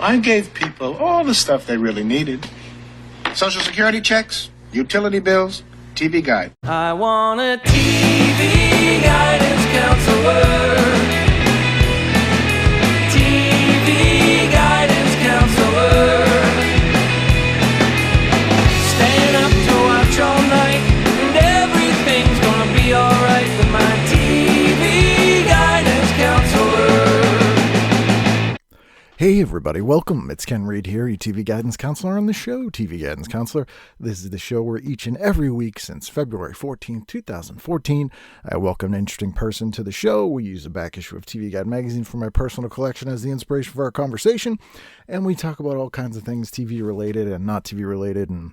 I gave people all the stuff they really needed. Social Security checks, utility bills, TV guide. I want a TV guidance counselor. TV guidance counselor. Staying up to watch all night, and everything's gonna be alright with my TV guidance counselor. Hey everybody, welcome. It's Ken Reed here, your TV Guidance Counselor on the show, TV Guidance Counselor. This is the show where each and every week since February 14th, 2014, I welcome an interesting person to the show. We use a back issue of TV Guide magazine for my personal collection as the inspiration for our conversation, and we talk about all kinds of things TV related and not TV related and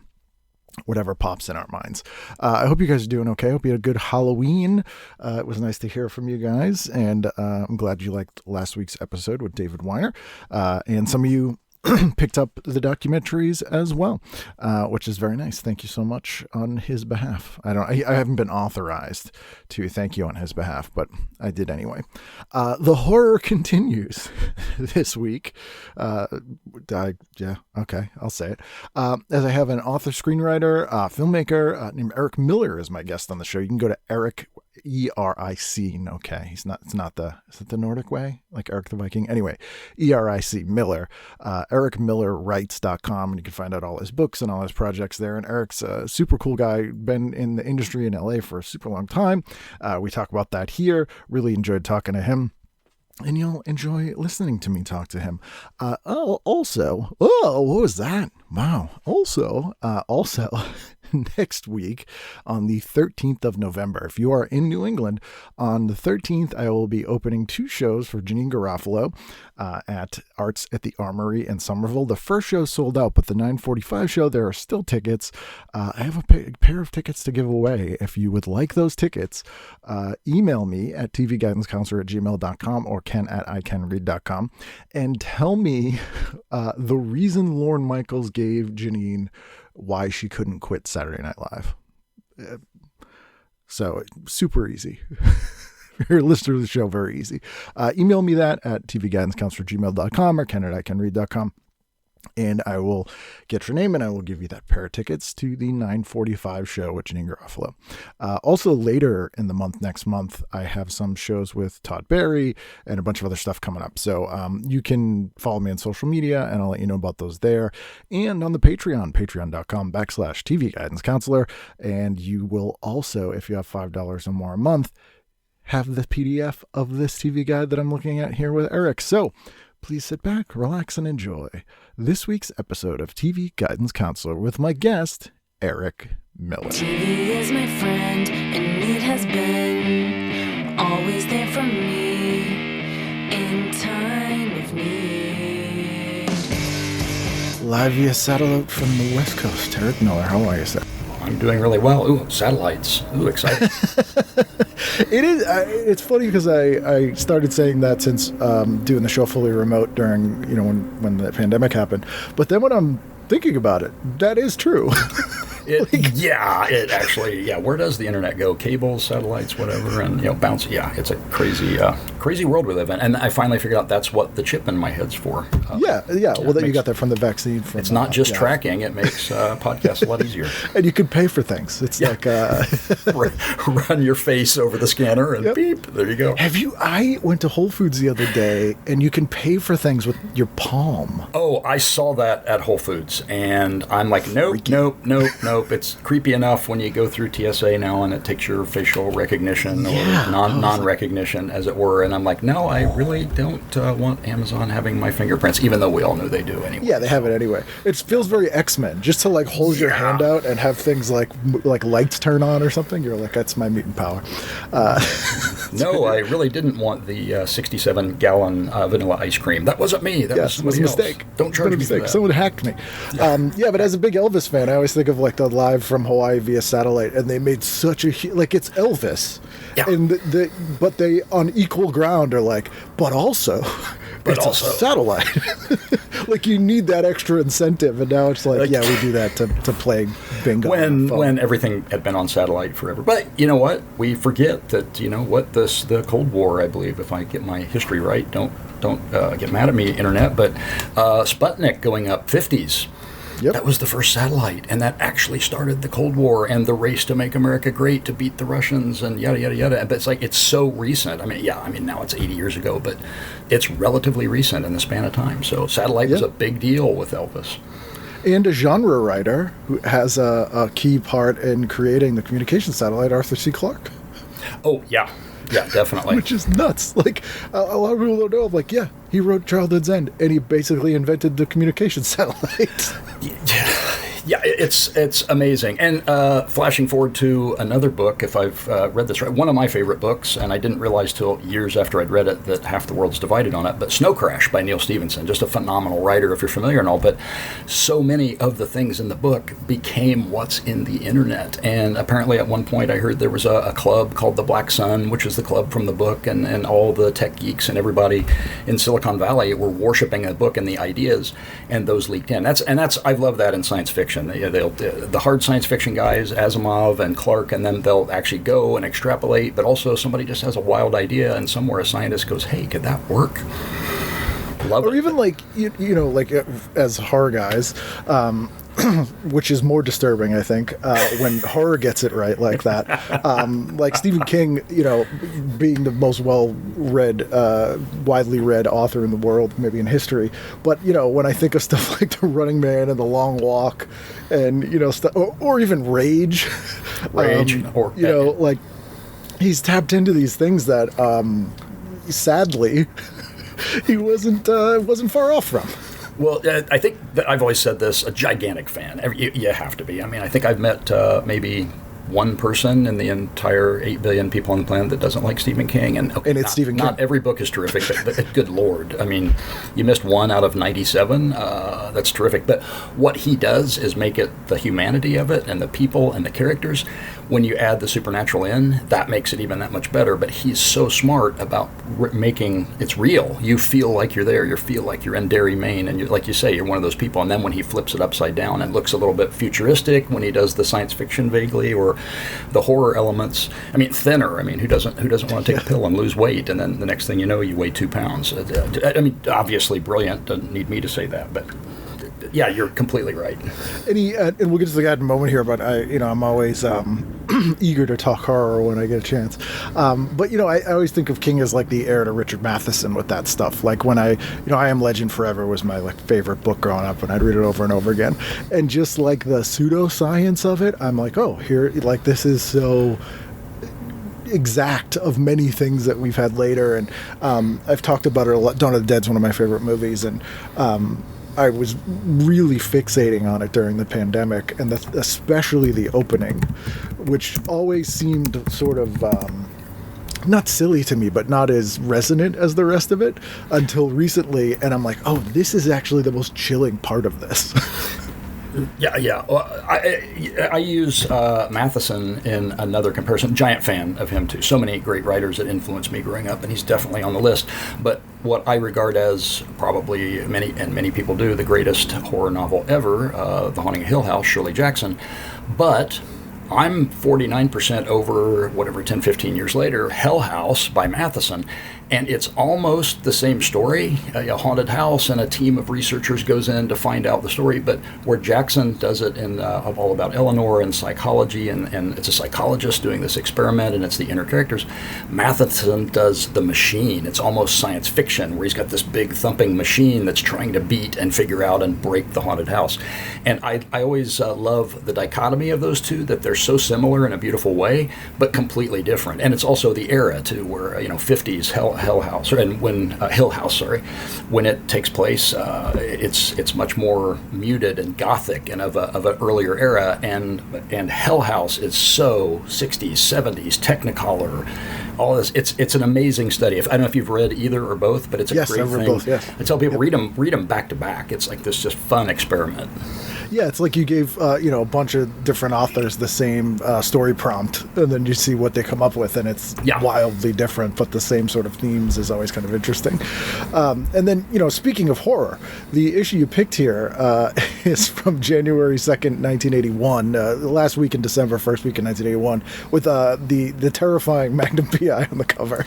whatever pops in our minds. I hope you guys are doing okay. I hope you had a good Halloween. It was nice to hear from you guys, and I'm glad you liked last week's episode with David Weiner. And some of you picked up the documentaries as well, which is very nice. Thank you so much on his behalf. I haven't been authorized to thank you on his behalf, but I did anyway. The horror continues this week. Okay, I'll say it. As I have an author, screenwriter, filmmaker named Eric Miller as my guest on the show. You can go to Eric, E-R-I-C. Okay, is it the Nordic way? Like Eric the Viking? Anyway, E-R-I-C, Miller. EricMillerWrites.com, and you can find out all his books and all his projects there. And Eric's a super cool guy, been in the industry in LA for a super long time. We talk about that here. Really enjoyed talking to him. And you'll enjoy listening to me talk to him. What was that? Wow. Also, next week on the 13th of November, if you are in New England, on the 13th, I will be opening two shows for Janine Garofalo at Arts at the Armory in Somerville. The first show sold out, but the 9:45 show, there are still tickets. I have a pair of tickets to give away. If you would like those tickets, email me at tvguidancecounselor@gmail.com or ken@icanread.com and tell me the reason Lorne Michaels gave Janine why she couldn't quit Saturday Night Live. So super easy. If you're a listener to the show, very easy. Email me that at tvguidancecounselor@gmail.com or ken@icanread.com. And I will get your name and I will give you that pair of tickets to the 9:45 show with Janine Garofalo. Also later in the month, next month, I have some shows with Todd Barry and a bunch of other stuff coming up. So you can follow me on social media and I'll let you know about those there. And on the Patreon, patreon.com/TV Guidance Counselor. And you will also, if you have $5 or more a month, have the PDF of this TV guide that I'm looking at here with Eric. So please sit back, relax, and enjoy this week's episode of TV Guidance Counselor with my guest, Eric Miller. TV is my friend, and it has been always there for me in time of need. Live via satellite from the West Coast, Eric Miller. How are you, sir? I'm doing really well. Ooh, satellites. Ooh, exciting. It is. It's funny because I started saying that since doing the show fully remote during, when the pandemic happened. But then when I'm thinking about it, that is true. It actually, where does the internet go? Cables, satellites, whatever, and, bounce. Yeah, it's a crazy world we live in. And I finally figured out that's what the chip in my head's for. Well, then you got that from the vaccine. It's not just tracking. It makes podcasts a lot easier. And you can pay for things. It's like... Run your face over the scanner and beep. There you go. I went to Whole Foods the other day, and you can pay for things with your palm. Oh, I saw that at Whole Foods, and I'm like, nope. It's creepy enough when you go through TSA now and it takes your facial recognition or non-recognition, as it were. And I'm like, no, I really don't want Amazon having my fingerprints, even though we all knew they do anyway. Yeah, they have it anyway. It feels very X-Men, just to hold your hand out and have things like lights turn on or something. You're like, that's my mutant power. No, I really didn't want the 67-gallon vanilla ice cream. That wasn't me. That was somebody else. Mistake. Don't charge me for that. Someone hacked me. But as a big Elvis fan, I always think of the live from Hawaii via satellite, and they made such a it's Elvis, and but they on equal ground are like, but also but it's also a satellite. Like, you need that extra incentive, and now it's like, yeah, we do that to play bingo. When everything had been on satellite forever. But you know what? We forget that, the Cold War, I believe, if I get my history right, don't get mad at me, Internet, but Sputnik going up 50s. Yep. That was the first satellite, and that actually started the Cold War and the race to make America great, to beat the Russians, and yada, yada, yada. But it's like, it's so recent. I mean, now it's 80 years ago, but it's relatively recent in the span of time. So satellite was a big deal with Elvis. And a genre writer who has a key part in creating the communication satellite, Arthur C. Clarke. Oh, yeah. Yeah, definitely. Which is nuts. Like, a lot of people don't know. Like, yeah, he wrote Childhood's End, and he basically invented the communication satellite. Yeah, it's amazing. And flashing forward to another book, if I've read this right, one of my favorite books, and I didn't realize till years after I'd read it that half the world's divided on it, but Snow Crash by Neil Stephenson, just a phenomenal writer if you're familiar and all, but so many of the things in the book became what's in the internet. And apparently at one point I heard there was a club called the Black Sun, which is the club from the book, and all the tech geeks and everybody in Silicon Valley were worshiping the book and the ideas, and those leaked in. I love that in science fiction. The hard science fiction guys, Asimov and Clarke, and then they'll actually go and extrapolate, but also somebody just has a wild idea, and somewhere a scientist goes, hey, could that work? Love or it. even like, like as horror guys, which is more disturbing, I think, when horror gets it right like that. Like Stephen King, being the most well-read, widely read author in the world, maybe in history. But, when I think of stuff like The Running Man and The Long Walk and, or even Rage. Like he's tapped into these things that, sadly, he wasn't far off from. Well, I think that I've always said this, a gigantic fan. You have to be. I mean, I think I've met maybe one person in the entire 8 billion people on the planet that doesn't like Stephen King. And it's Stephen King. Not every book is terrific, but good Lord. I mean, you missed one out of 97. That's terrific. But what he does is make it the humanity of it and the people and the characters. When you add the supernatural in, that makes it even that much better. But he's so smart about making it's real. You feel like you're there. You feel like you're in Derry, Maine. And like you say, you're one of those people. And then when he flips it upside down and looks a little bit futuristic, when he does the science fiction vaguely or the horror elements, I mean, thinner. I mean, who doesn't want to take a pill and lose weight? And then the next thing you know, you weigh 2 pounds. I mean, obviously brilliant. Doesn't need me to say that, but yeah, you're completely right. And we'll get to the guy in a moment here, but I'm always eager to talk horror when I get a chance. But I always think of King as like the heir to Richard Matheson with that stuff. Like when I Am Legend Forever was my favorite book growing up, and I'd read it over and over again. And just like the pseudoscience of it, I'm like, oh, here, like this is so exact of many things that we've had later. And I've talked about it a lot. Dawn of the Dead's one of my favorite movies, and I was really fixating on it during the pandemic, and especially the opening, which always seemed sort of not silly to me, but not as resonant as the rest of it until recently. And I'm like, oh, this is actually the most chilling part of this. Yeah. Well, I use Matheson in another comparison. Giant fan of him too. So many great writers that influenced me growing up, and he's definitely on the list. But what I regard as probably many people do, the greatest horror novel ever, The Haunting of Hill House, Shirley Jackson. But I'm 49% over, 10, 15 years later, Hell House by Matheson. And it's almost the same story. A haunted house and a team of researchers goes in to find out the story. But where Jackson does it in All About Eleanor and psychology, and it's a psychologist doing this experiment, and it's the inner characters, Matheson does the machine. It's almost science fiction, where he's got this big thumping machine that's trying to beat and figure out and break the haunted house. And I always love the dichotomy of those two, that they're so similar in a beautiful way, but completely different. And it's also the era, too, where, 50s, Hill House, when it takes place, it's much more muted and gothic and of an earlier era, and Hell House is so 60s, 70s, Technicolor, all this. It's an amazing study. I don't know if you've read either or both, but it's a great thing. Both, yes. I tell people read them back to back. It's like this just fun experiment. Yeah, it's like you gave a bunch of different authors the same story prompt, and then you see what they come up with, and it's wildly different, but the same sort of themes is always kind of interesting. And then, speaking of horror, the issue you picked here is from January 2nd, 1981, last week in December, first week in 1981, with the terrifying Magnum PI on the cover.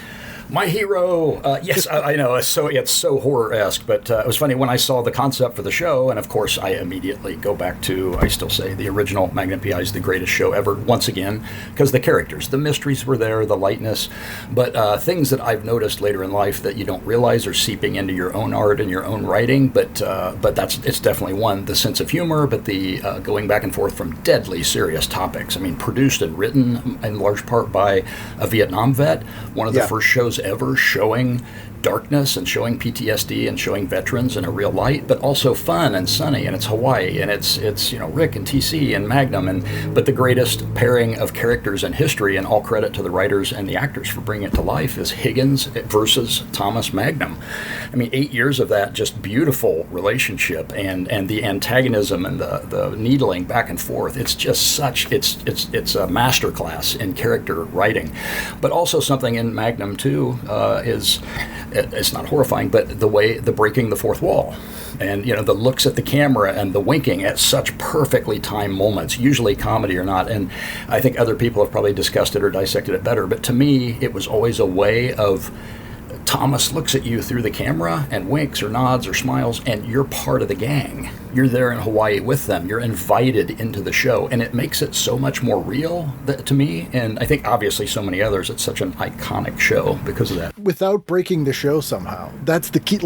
My hero. Yes, I know. It's so horror-esque, but it was funny when I saw the concept for the show, and of course I immediately go back to, I still say, the original Magnum PI is the greatest show ever, once again, because the characters, the mysteries were there, the lightness, but things that I've noticed later in life that you don't realize are seeping into your own art and your own writing, but it's definitely one, the sense of humor, but the going back and forth from deadly serious topics. I mean, produced and written in large part by a Vietnam vet, one of the first shows ever showing darkness and showing PTSD and showing veterans in a real light, but also fun and sunny, and it's Hawaii, and it's Rick and TC and Magnum, but the greatest pairing of characters in history, and all credit to the writers and the actors for bringing it to life, is Higgins versus Thomas Magnum. I mean, 8 years of that just beautiful relationship, and the antagonism and the needling back and forth. It's just it's a masterclass in character writing, but also something in Magnum too is. It's not horrifying, but the breaking the fourth wall, and the looks at the camera and the winking at such perfectly timed moments, usually comedy or not. And I think other people have probably discussed it or dissected it better, but to me, it was always a way of Thomas looks at you through the camera and winks or nods or smiles, and you're part of the gang. You're there in Hawaii with them. You're invited into the show, and it makes it so much more real to me, and I think obviously so many others. It's such an iconic show because of that. Without breaking the show somehow. That's the key.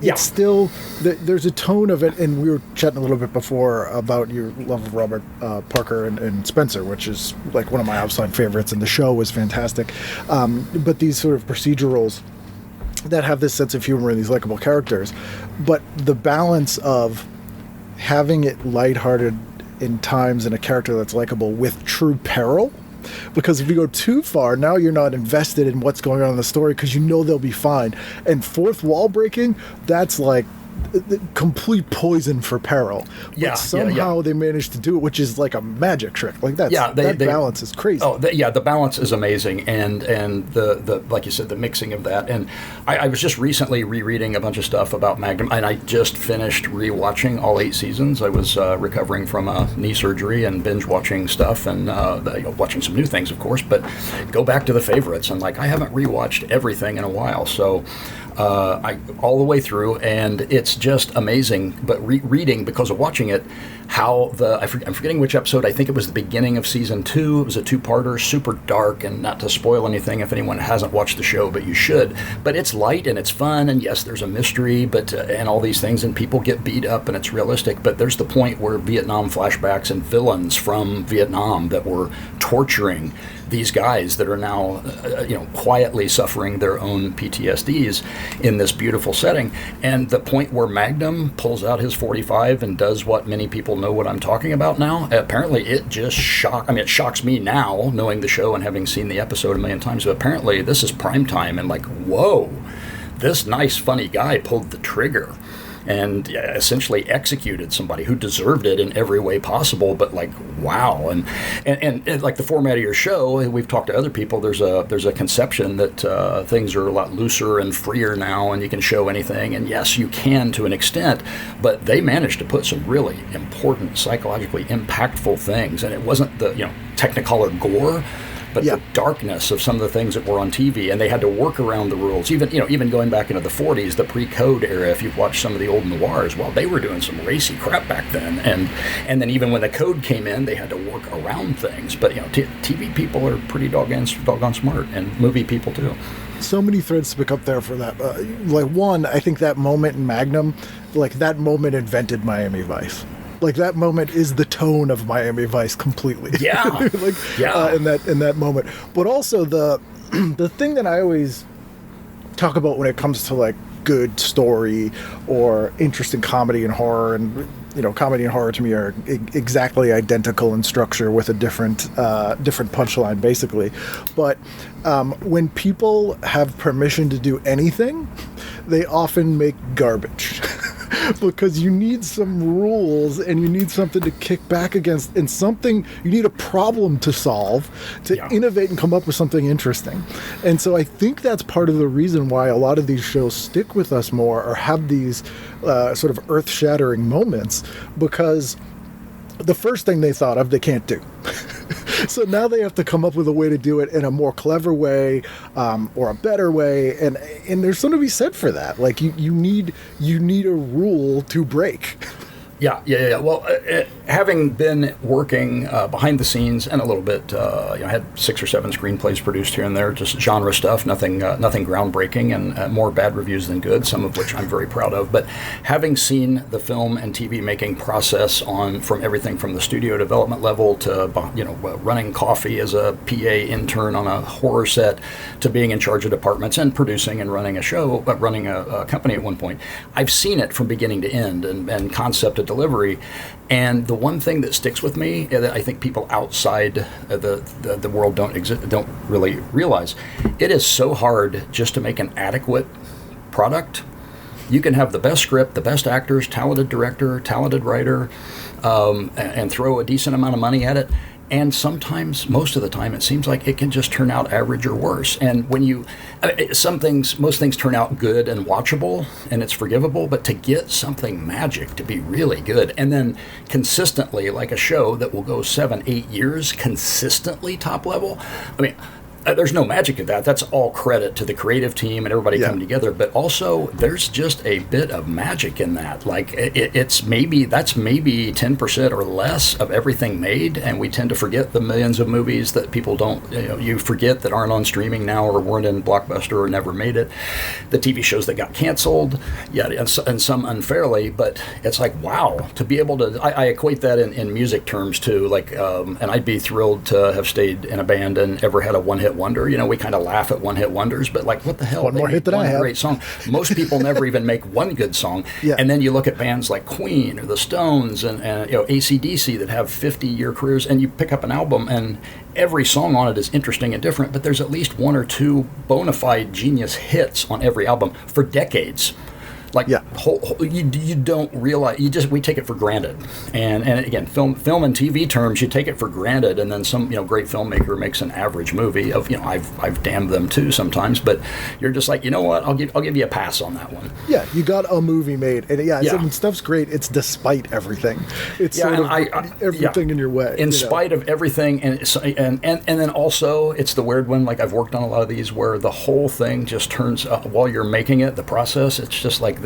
It's still, there's a tone of it, and we were chatting a little bit before about your love of Robert Parker and Spencer, which is like one of my outside favorites, and the show was fantastic. But these sort of procedurals that have this sense of humor and these likable characters, but the balance of having it lighthearted in times and a character that's likable with true peril, because if you go too far, now you're not invested in what's going on in the story because they'll be fine. And fourth wall breaking, that's like complete poison for peril. But somehow they managed to do it, which is like a magic trick. Like that balance is crazy. The balance is amazing, and the like you said, the mixing of that. And I was just recently rereading a bunch of stuff about Magnum, and I just finished rewatching all 8 seasons. I was recovering from a knee surgery and binge watching stuff, and watching some new things, of course. But go back to the favorites, and I haven't rewatched everything in a while, so. All the way through, and it's just amazing. But reading, because of watching it, how I'm forgetting which episode. I think it was the beginning of season 2. It was a 2-parter, super dark, and not to spoil anything if anyone hasn't watched the show, but you should. But it's light and it's fun, and yes, there's a mystery, but and all these things, and people get beat up, and it's realistic. But there's the point where Vietnam flashbacks and villains from Vietnam that were torturing these guys that are now, quietly suffering their own PTSDs in this beautiful setting. And the point where Magnum pulls out his .45 and does what many people know what I'm talking about now, apparently it just it shocks me now, knowing the show and having seen the episode a million times, but apparently this is prime time, and whoa, this nice, funny guy pulled the trigger and essentially executed somebody who deserved it in every way possible. But wow, and like the format of your show, we've talked to other people. There's a conception that things are a lot looser and freer now, and you can show anything. And yes, you can to an extent, but they managed to put some really important, psychologically impactful things. And it wasn't the Technicolor gore, but the darkness of some of the things that were on TV, and they had to work around the rules. Even going back into the 40s, the pre-code era, if you've watched some of the old noirs, well, they were doing some racy crap back then. And then even when the code came in, they had to work around things. But TV people are pretty doggone smart, and movie people too. So many threads to pick up there for that. One, I think that moment in Magnum, that moment invented Miami Vice. That moment is the tone of Miami Vice completely. Yeah. In that moment. But also the thing that I always talk about when it comes to good story or interesting comedy and horror, and comedy and horror to me are exactly identical in structure with a different punchline basically. But when people have permission to do anything, they often make garbage. because you need some rules and you need something to kick back against, and something, you need a problem to solve to innovate and come up with something interesting. And so I think that's part of the reason why a lot of these shows stick with us more or have these sort of earth-shattering moments, because the first thing they thought of, they can't do. So now they have to come up with a way to do it in a more clever way, or a better way, and there's something to be said for that. Like you need a rule to break. Yeah. Well, having been working behind the scenes and a little bit, I had 6 or 7 screenplays produced here and there, just genre stuff, nothing groundbreaking, and more bad reviews than good, some of which I'm very proud of. But having seen the film and TV making process from everything from the studio development level to running coffee as a PA intern on a horror set, to being in charge of departments and producing and running a show, but running a company at one point, I've seen it from beginning to end and concept to delivery. And the one thing that sticks with me that I think people outside the world don't really realize, it is so hard just to make an adequate product. You can have the best script, the best actors, talented director, talented writer, and throw a decent amount of money at it. And sometimes, most of the time, it seems like it can just turn out average or worse. And when most things turn out good and watchable, and it's forgivable, but to get something magic to be really good, and then consistently, like a show that will go 7, 8 years, consistently top level, I mean, there's no magic in that. That's all credit to the creative team and everybody coming together. But also, there's just a bit of magic in that. Like that's maybe 10% or less of everything made, and we tend to forget the millions of movies that people don't. You forget that aren't on streaming now or weren't in Blockbuster or never made it. The TV shows that got canceled, and some unfairly. But it's like, wow, to be able to. I equate that in music terms too. Like, and I'd be thrilled to have stayed in a band and ever had a one-hit wonder. We kind of laugh at one-hit wonders, but like, what the hell? One more hit than I have. Great song. Most people never even make one good song. Yeah. And then you look at bands like Queen or the Stones and AC/DC that have 50-year careers, and you pick up an album and every song on it is interesting and different, but there's at least 1 or 2 bona fide genius hits on every album for decades. Like, you don't realize, we take it for granted. And again, film and TV terms, you take it for granted, and then some, great filmmaker makes an average movie of, I've damned them too sometimes, but you're just like, you know what, I'll give you a pass on that one. Yeah, you got a movie made, and so when stuff's great, it's despite everything. It's sort of everything in your way. In spite of everything, and then also, it's the weird one, like I've worked on a lot of these where the whole thing just turns, while you're making it, the process, it's just like,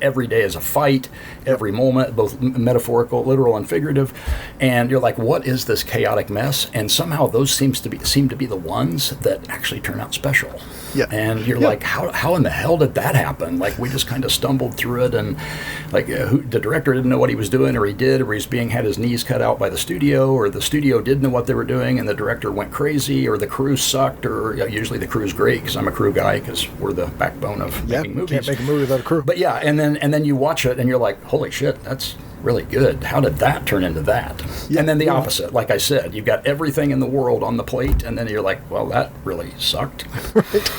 every day is a fight, every moment, both metaphorical, literal, and figurative, and you're like, what is this chaotic mess? And somehow those seem to be the ones that actually turn out special. Yeah. And you're like, how in the hell did that happen? Like, we just kind of stumbled through it, and like the director didn't know what he was doing, or he did, or he's had his knees cut out by the studio, or the studio didn't know what they were doing, and the director went crazy, or the crew sucked, or usually the crew's great because I'm a crew guy because we're the backbone of making movies. Can't make a movie without a crew. But and then you watch it and you're like, holy shit, that's really good. How did that turn into that? Yeah, and then the opposite, like I said, you've got everything in the world on the plate, and then you're like, well, that really sucked. Right.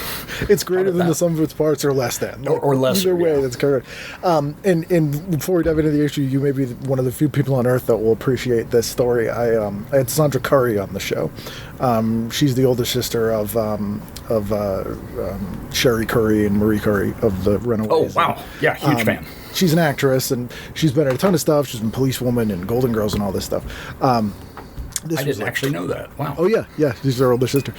It's greater than the sum of its parts, or less than. Or less. Either way, that's correct. And before we dive into the issue, you may be one of the few people on Earth that will appreciate this story. I had Sandra Curry on the show. She's the older sister of Sherry Curry and Marie Curry of the Runaways. Oh, wow. Yeah, huge fan. She's an actress, and she's been in a ton of stuff. She's been Policewoman and Golden Girls and all this stuff. I didn't actually know that. Wow. Oh, yeah. She's her older sister.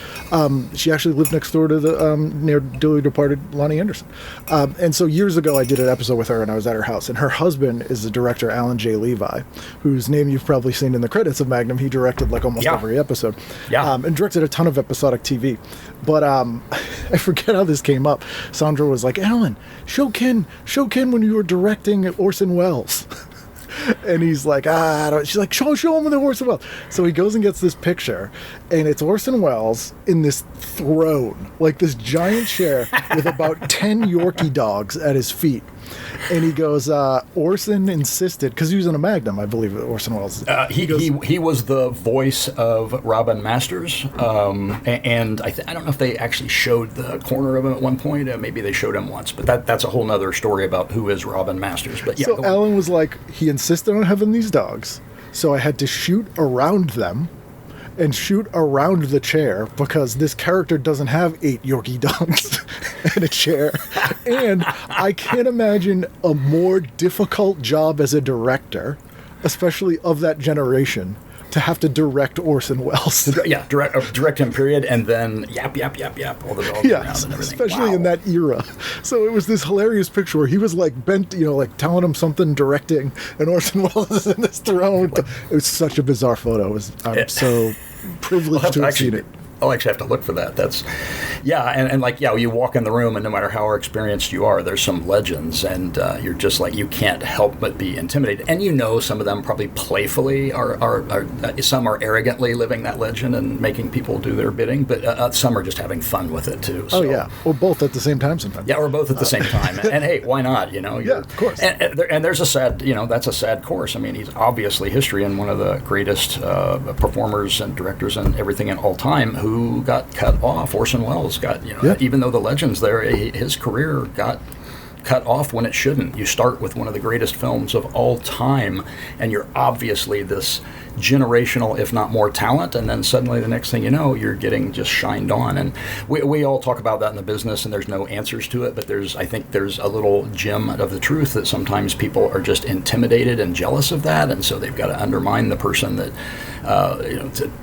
She actually lived next door to the near dearly departed Lonnie Anderson. And so years ago, I did an episode with her, and I was at her house. And her husband is the director, Alan J. Levi, whose name you've probably seen in the credits of Magnum. He directed like almost every episode. Yeah. And directed a ton of episodic TV. But I forget how this came up. Sandra was like, Alan, show Ken when you were directing Orson Welles. And he's like, she's like, show him the Orson Welles. So he goes and gets this picture, and it's Orson Welles in this throne, like this giant chair with about 10 Yorkie dogs at his feet. And he goes, Orson insisted, because he was in a Magnum, I believe, Orson Wells. He was the voice of Robin Masters, and I don't know if they actually showed the corner of him at one point. Maybe they showed him once, but that's a whole nother story about who is Robin Masters. But yeah, so Alan was like, he insisted on having these dogs, so I had to shoot around them and shoot around the chair because this character doesn't have 8 Yorkie dogs in a chair. And I can't imagine a more difficult job as a director, especially of that generation, to have to direct Orson Welles. Yeah, direct him, period, and then yap, all the dogs around and everything. Especially in that era. So it was this hilarious picture where he was like bent, like telling him something, directing, and Orson Welles is in this throne. It was such a bizarre photo. I'm so privileged to have seen it. I'll actually have to look for that. That's, you walk in the room, and no matter how experienced you are, there's some legends, and you're just like, you can't help but be intimidated. And some of them probably playfully are some are arrogantly living that legend and making people do their bidding, but some are just having fun with it too. So. Oh yeah, or both at the same time sometimes. Yeah, or both at the same time. And hey, why not? Yeah, of course. And there's a sad, that's a sad course. I mean, he's obviously history and one of the greatest performers and directors and everything in all time who got cut off. Orson Wells got, even though the legend's there, his career got cut off when it shouldn't. You start with one of the greatest films of all time, and you're obviously this generational, if not more, talent, and then suddenly the next thing you know, you're getting just shined on. And we all talk about that in the business, and there's no answers to it, but I think there's a little gem of the truth that sometimes people are just intimidated and jealous of that, and so they've got to undermine the person that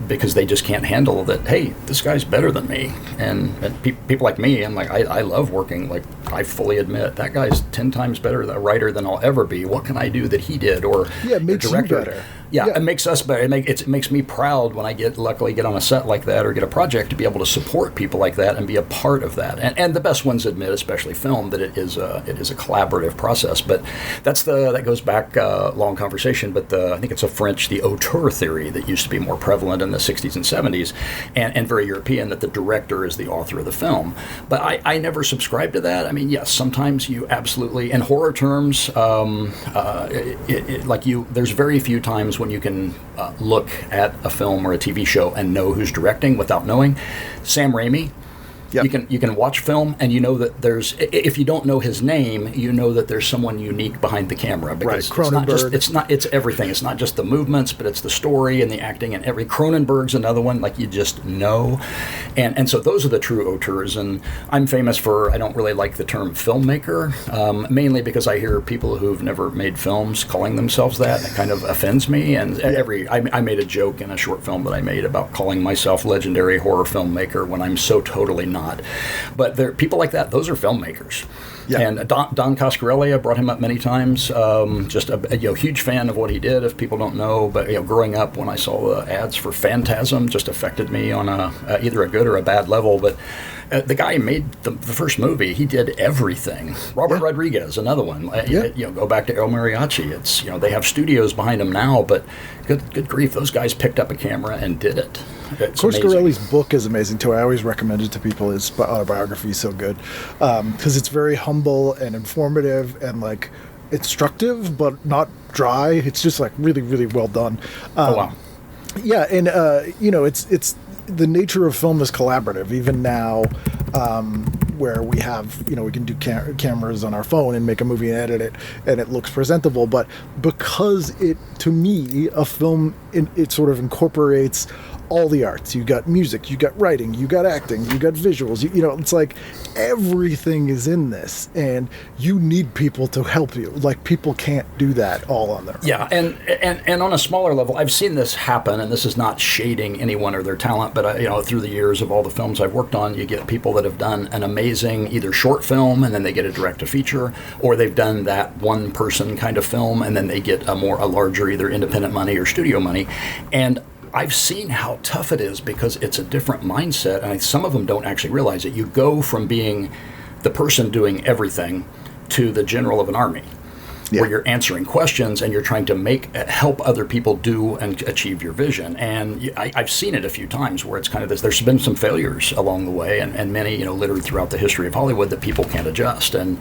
because they just can't handle that, hey, this guy's better than me. And people like me, and like I love working, like I fully admit, that guy's 10 times better a writer than I'll ever be. What can I do that he did? Or it makes a director. You better. Yeah, it makes us better. It makes me proud when I luckily get on a set like that or get a project to be able to support people like that and be a part of that. And the best ones admit, especially film, that it is a collaborative process. But that goes back long conversation. But I think it's the auteur theory that used to be more prevalent in the 60s and 70s, and very European, that the director is the author of the film. But I never subscribed to that. I mean, yes, sometimes you absolutely, in horror terms, there's very few times when you can look at a film or a TV show and know who's directing without knowing. Sam Raimi. Yep. You can watch film and you know that if you don't know his name, you know that there's someone unique behind the camera, because it's everything. It's not just the movements, but it's the story and the acting, and Cronenberg's another one, like you just know. And so those are the true auteurs, and I'm famous for, I don't really like the term filmmaker, mainly because I hear people who've never made films calling themselves that, and it kind of offends me. And I made a joke in a short film that I made about calling myself legendary horror filmmaker when I'm so totally not. But there are people like that. Those are filmmakers. Yeah. And Don Coscarelli, I brought him up many times. Just a huge fan of what he did. If people don't know, but growing up when I saw the ads for Phantasm, just affected me on either a good or a bad level. But the guy who made the first movie, he did everything. Robert Rodriguez, another one. Go back to El Mariachi. It's they have studios behind them now, but good grief, those guys picked up a camera and did it. Coscarelli's book is amazing too. I always recommend it to people. His autobiography is so good because it's very humble and informative and like instructive, but not dry. It's just like really, really well done. Wow. Yeah, and it's the nature of film is collaborative. Even now, where we have we can do cameras on our phone and make a movie and edit it, and it looks presentable. But because to me, a film it sort of incorporates all the arts. You got music, you got writing, you got acting, you got visuals. It's like everything is in this, and you need people to help you. Like people can't do that all on their own. Yeah, and on a smaller level, I've seen this happen, and this is not shading anyone or their talent, but through the years of all the films I've worked on, you get people that have done an amazing either short film and then they get a direct-to-feature, or they've done that one-person kind of film and then they get a larger either independent money or studio money, and I've seen how tough it is because it's a different mindset, and some of them don't actually realize it. You go from being the person doing everything to the general of an army. where you're answering questions and you're trying to help other people do and achieve your vision. And I've seen it a few times where it's kind of this. There's been some failures along the way, and many, littered throughout the history of Hollywood that people can't adjust. And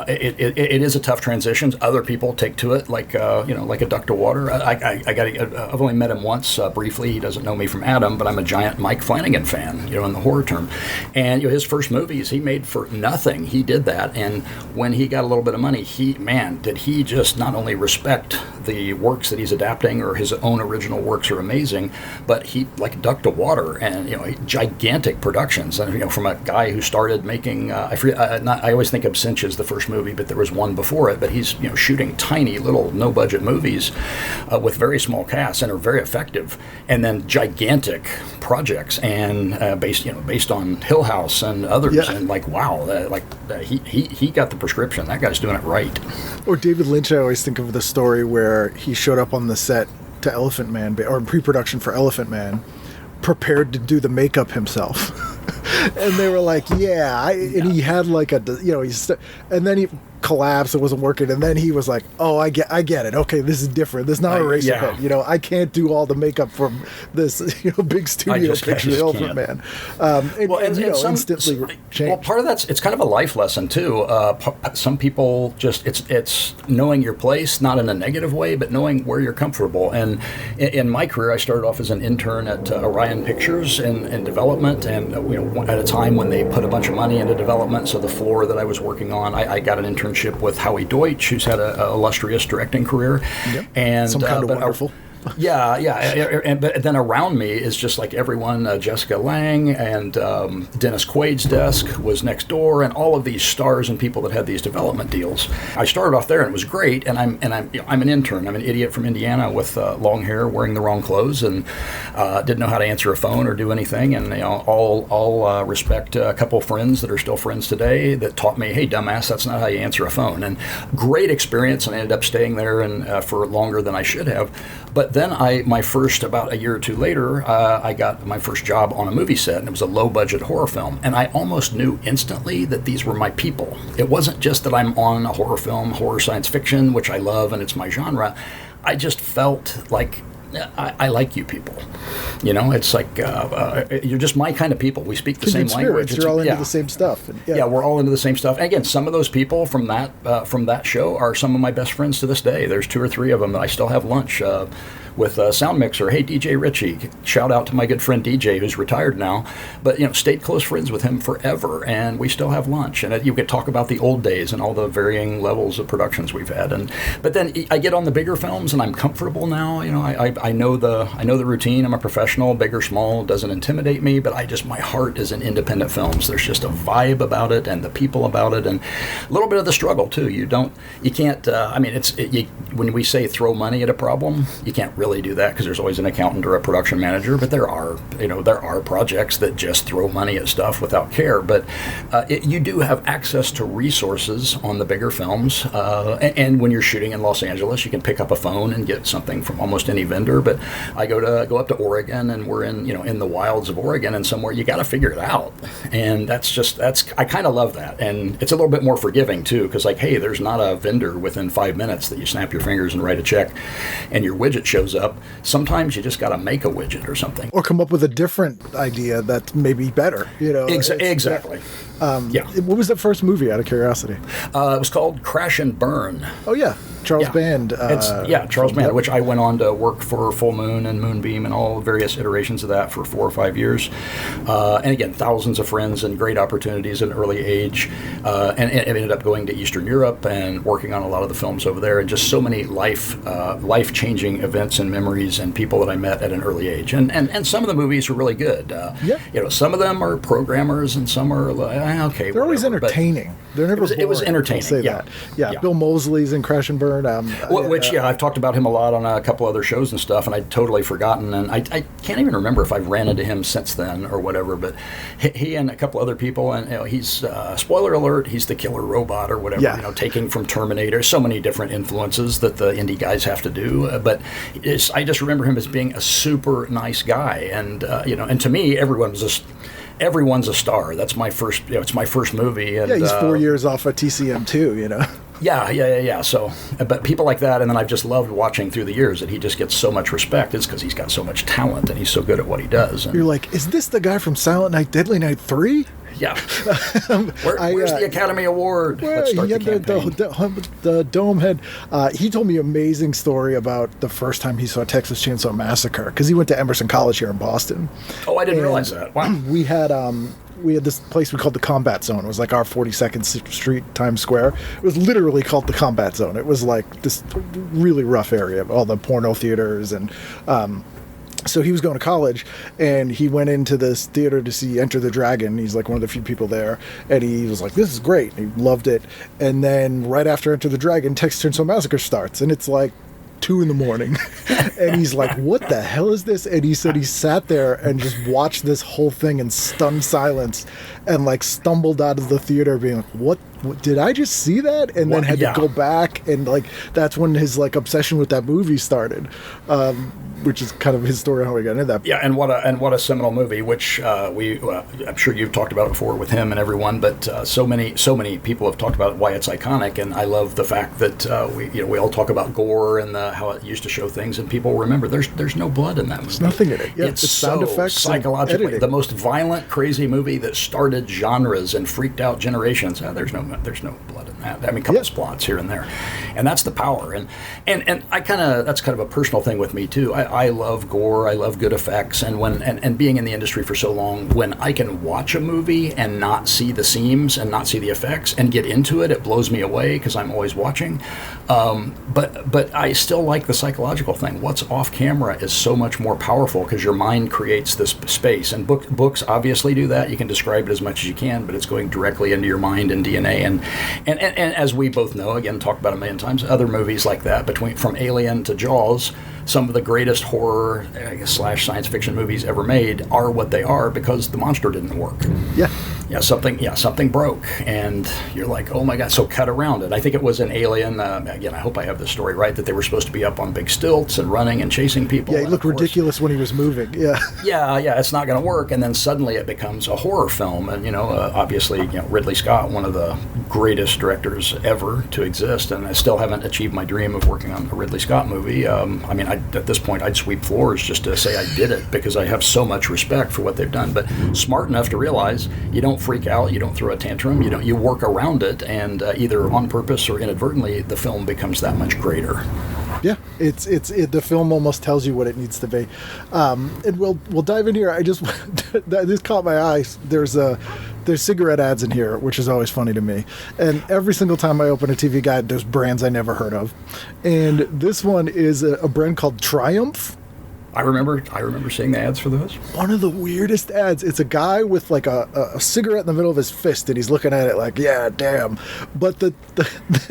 it is a tough transition. Other people take to it like a duck to water. I've only met him once briefly. He doesn't know me from Adam, but I'm a giant Mike Flanagan fan, in the horror term. And his first movies he made for nothing. He did that, and when he got a little bit of money, did he just not only respect the works that he's adapting, or his own original works are amazing, but he like duck to water, and gigantic productions. And from a guy who started making I always think of Cinch as the first movie, but there was one before it. But he's shooting tiny little no budget movies with very small casts and are very effective, and then gigantic projects and based on Hill House and others, and he got the prescription. That guy's doing it right. Or David Lynch, I always think of the story where he showed up on the set to Elephant Man, or in pre-production for Elephant Man, prepared to do the makeup himself. And they were like, and he had like and then he collapsed, it wasn't working, and then he was like, oh, I get it, okay, this is different, this is not a Eraserhead, I can't do all the makeup from this big studio picture, the Elephant Man. Instantly changed. Well, part of it's kind of a life lesson too. Some people just it's knowing your place, not in a negative way, but knowing where you're comfortable. And in my career, I started off as an intern at Orion Pictures in development, and at a time when they put a bunch of money into development, so the floor that I was working on, I got an internship with Howie Deutsch, who's had a illustrious directing career. Yep. And some kind of wonderful. But then around me is just like everyone. Jessica Lange and Dennis Quaid's desk was next door, and all of these stars and people that had these development deals. I started off there, and it was great. And I'm an intern. I'm an idiot from Indiana with long hair, wearing the wrong clothes, and didn't know how to answer a phone or do anything. And all respect a couple of friends that are still friends today that taught me, hey, dumbass, that's not how you answer a phone. And great experience, and I ended up staying there and for longer than I should have. But then about a year or two later, I got my first job on a movie set, and it was a low-budget horror film. And I almost knew instantly that these were my people. It wasn't just that I'm on a horror film, horror science fiction, which I love and it's my genre. I just felt like I like you people. It's like you're just my kind of people. We speak the same language. You're all into the same stuff. We're all into the same stuff. And again, some of those people from that show are some of my best friends to this day. There's 2 or 3 of them that I still have lunch with a sound mixer. Hey, DJ Ritchie, shout out to my good friend DJ, who's retired now, but stayed close friends with him forever, and we still have lunch. And you could talk about the old days and all the varying levels of productions we've had. But then I get on the bigger films, and I'm comfortable now. I know the routine. I'm a professional. Big or small doesn't intimidate me, but my heart is in independent films. There's just a vibe about it, and the people about it, and a little bit of the struggle too. When we say throw money at a problem, you can't really do that because there's always an accountant or a production manager, but there are projects that just throw money at stuff without care. But you do have access to resources on the bigger films, and when you're shooting in Los Angeles, you can pick up a phone and get something from almost any vendor. But I go up to Oregon, and we're in the wilds of Oregon, and somewhere you got to figure it out. And I kind of love that, and it's a little bit more forgiving too, because hey, there's not a vendor within 5 minutes that you snap your fingers and write a check, and your widget shows up. Sometimes you just got to make a widget or something, or come up with a different idea that's maybe better. Exactly. What was that first movie, out of curiosity? It was called Crash and Burn. Oh yeah, Charles Band. Charles Band, which I went on to work for Full Moon and Moonbeam and all various iterations of that for 4 or 5 years. And again, thousands of friends and great opportunities at an early age. And it ended up going to Eastern Europe and working on a lot of the films over there, and just so many life-changing events and memories and people that I met at an early age. And some of the movies are really good. Some of them are programmers, and some are okay. They're always entertaining. They're never boring. It was entertaining. I'll say that. Yeah, Bill Mosley's in Crash and Burn. I've talked about him a lot on a couple other shows and stuff, and I'd totally forgotten, and I can't even remember if I've ran into him since then or whatever. But he and a couple other people, and he's spoiler alert, he's the killer robot or whatever. Taking from Terminator. So many different influences that the indie guys have to do. But I just remember him as being a super nice guy, and and to me, everyone's a star. That's my first. It's my first movie. And, he's 4 years off of TCM too. Yeah. So, but people like that, and then I've just loved watching through the years that he just gets so much respect. It's because he's got so much talent and he's so good at what he does. And You're like, is this the guy from Silent Night, Deadly Night 3? yeah. Where's the Academy Award? Let's start the campaign. The dome head. He told me an amazing story about the first time he saw Texas Chainsaw Massacre, because he went to Emerson College here in Boston. Oh, I didn't realize that. Wow. We had this place we called the Combat Zone. It was like our 42nd Street Times Square. It was literally called the Combat Zone. It was like this really rough area of all the porno theaters and. So he was going to college, and he went into this theater to see Enter the Dragon. He's like one of the few people there, and he was like, "This is great." He loved it. And then right after Enter the Dragon, Texas Chainsaw Massacre starts, and it's like 2 a.m, and he's like, "What the hell is this?" And he said he sat there and just watched this whole thing in stunned silence, and like stumbled out of the theater being like, "What did I just see that?" And then had to go back, and like that's when his like obsession with that movie started. Which is kind of his story how we got into that. Yeah, and what a seminal movie, which I'm sure you've talked about it before with him and everyone, but so many people have talked about why it's iconic, and I love the fact that we all talk about gore and how it used to show things, and people remember there's no blood in that movie. There's nothing in it. Yeah, it's sound so effects, psychologically the most violent, crazy movie that started genres and freaked out generations. There's no blood in that. I mean, a couple spots here and there, and that's the power. And I that's kind of a personal thing with me too. I love gore. I love good effects, and being in the industry for so long, when I can watch a movie and not see the seams and not see the effects and get into it, it blows me away because I'm always watching. But I still like the psychological thing. What's off camera is so much more powerful because your mind creates this space, and books obviously do that. You can describe it as much as you can, but it's going directly into your mind and DNA. And as we both know, again, talked about a million times, other movies like that, from Alien to Jaws, some of the greatest horror / science fiction movies ever made are what they are because the monster didn't work. Something broke, and you're like, oh my god. So cut around it. I think it was an Alien. Again, I hope I have the story right, that they were supposed to be up on big stilts and running and chasing people. Yeah, he looked ridiculous when he was moving. Yeah. Yeah, it's not going to work, and then suddenly it becomes a horror film. And obviously, Ridley Scott, one of the greatest directors ever to exist, and I still haven't achieved my dream of working on a Ridley Scott movie. At this point, I'd sweep floors just to say I did it because I have so much respect for what they've done. But smart enough to realize you don't freak out, you don't throw a tantrum, you work around it, and either on purpose or inadvertently, the film becomes that much greater. Yeah, it's the film almost tells you what it needs to be, and we'll dive in here. This caught my eye. There's cigarette ads in here, which is always funny to me. And every single time I open a TV guide, there's brands I never heard of, and this one is a brand called Triumph. I remember seeing the ads for those. One of the weirdest ads. It's a guy with like a cigarette in the middle of his fist, and he's looking at it like, yeah, damn. But the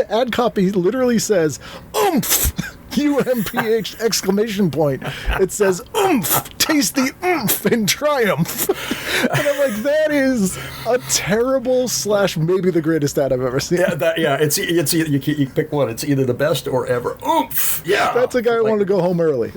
ad copy literally says, "Umph!" UMPH exclamation point. It says, "Umph! Taste the oomph in Triumph." And I'm like, that is a terrible / maybe the greatest ad I've ever seen. It's you pick one. It's either the best or ever. Oomph! Yeah. That's a guy who wanted to go home early.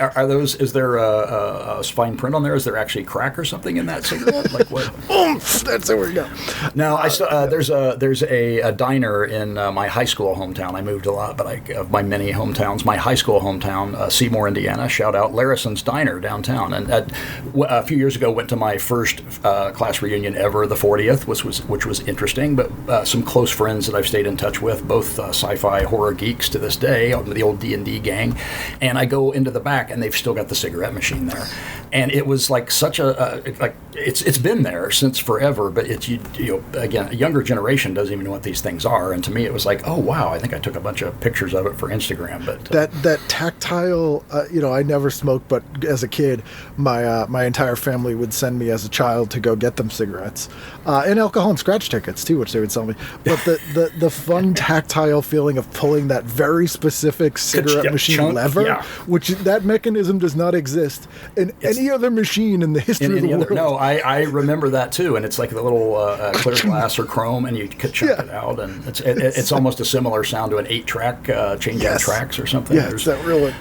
Are those? Is there a fine print on there? Is there actually crack or something in that cigarette? Like what? Oomph! That's where we go. No, there's a diner in my high school hometown. I moved a lot, but of my many hometowns, my high school hometown, Seymour, Indiana. Shout out Larison's Diner downtown. And a few years ago, went to my first class reunion ever, the 40th, which was interesting. But some close friends that I've stayed in touch with, both sci-fi horror geeks to this day, the old D&D gang. And I go into the back, and they've still got the cigarette machine there. And it was like such it's been there since forever. But again, a younger generation doesn't even know what these things are. And to me, it was like, oh wow, I think I took a bunch of pictures of it for Instagram. But that tactile, I never smoked, but as a kid, my entire family would send me as a child to go get them cigarettes, and alcohol and scratch tickets too, which they would sell me. But the fun tactile feeling of pulling that very specific cigarette machine lever, which that mechanism does not exist in any other machine in the history of the world. No, I remember that too, and it's like the little clear glass or chrome, and you could check it out, and it's almost a similar sound to an 8-track changing tracks or something. Yeah, it's that real.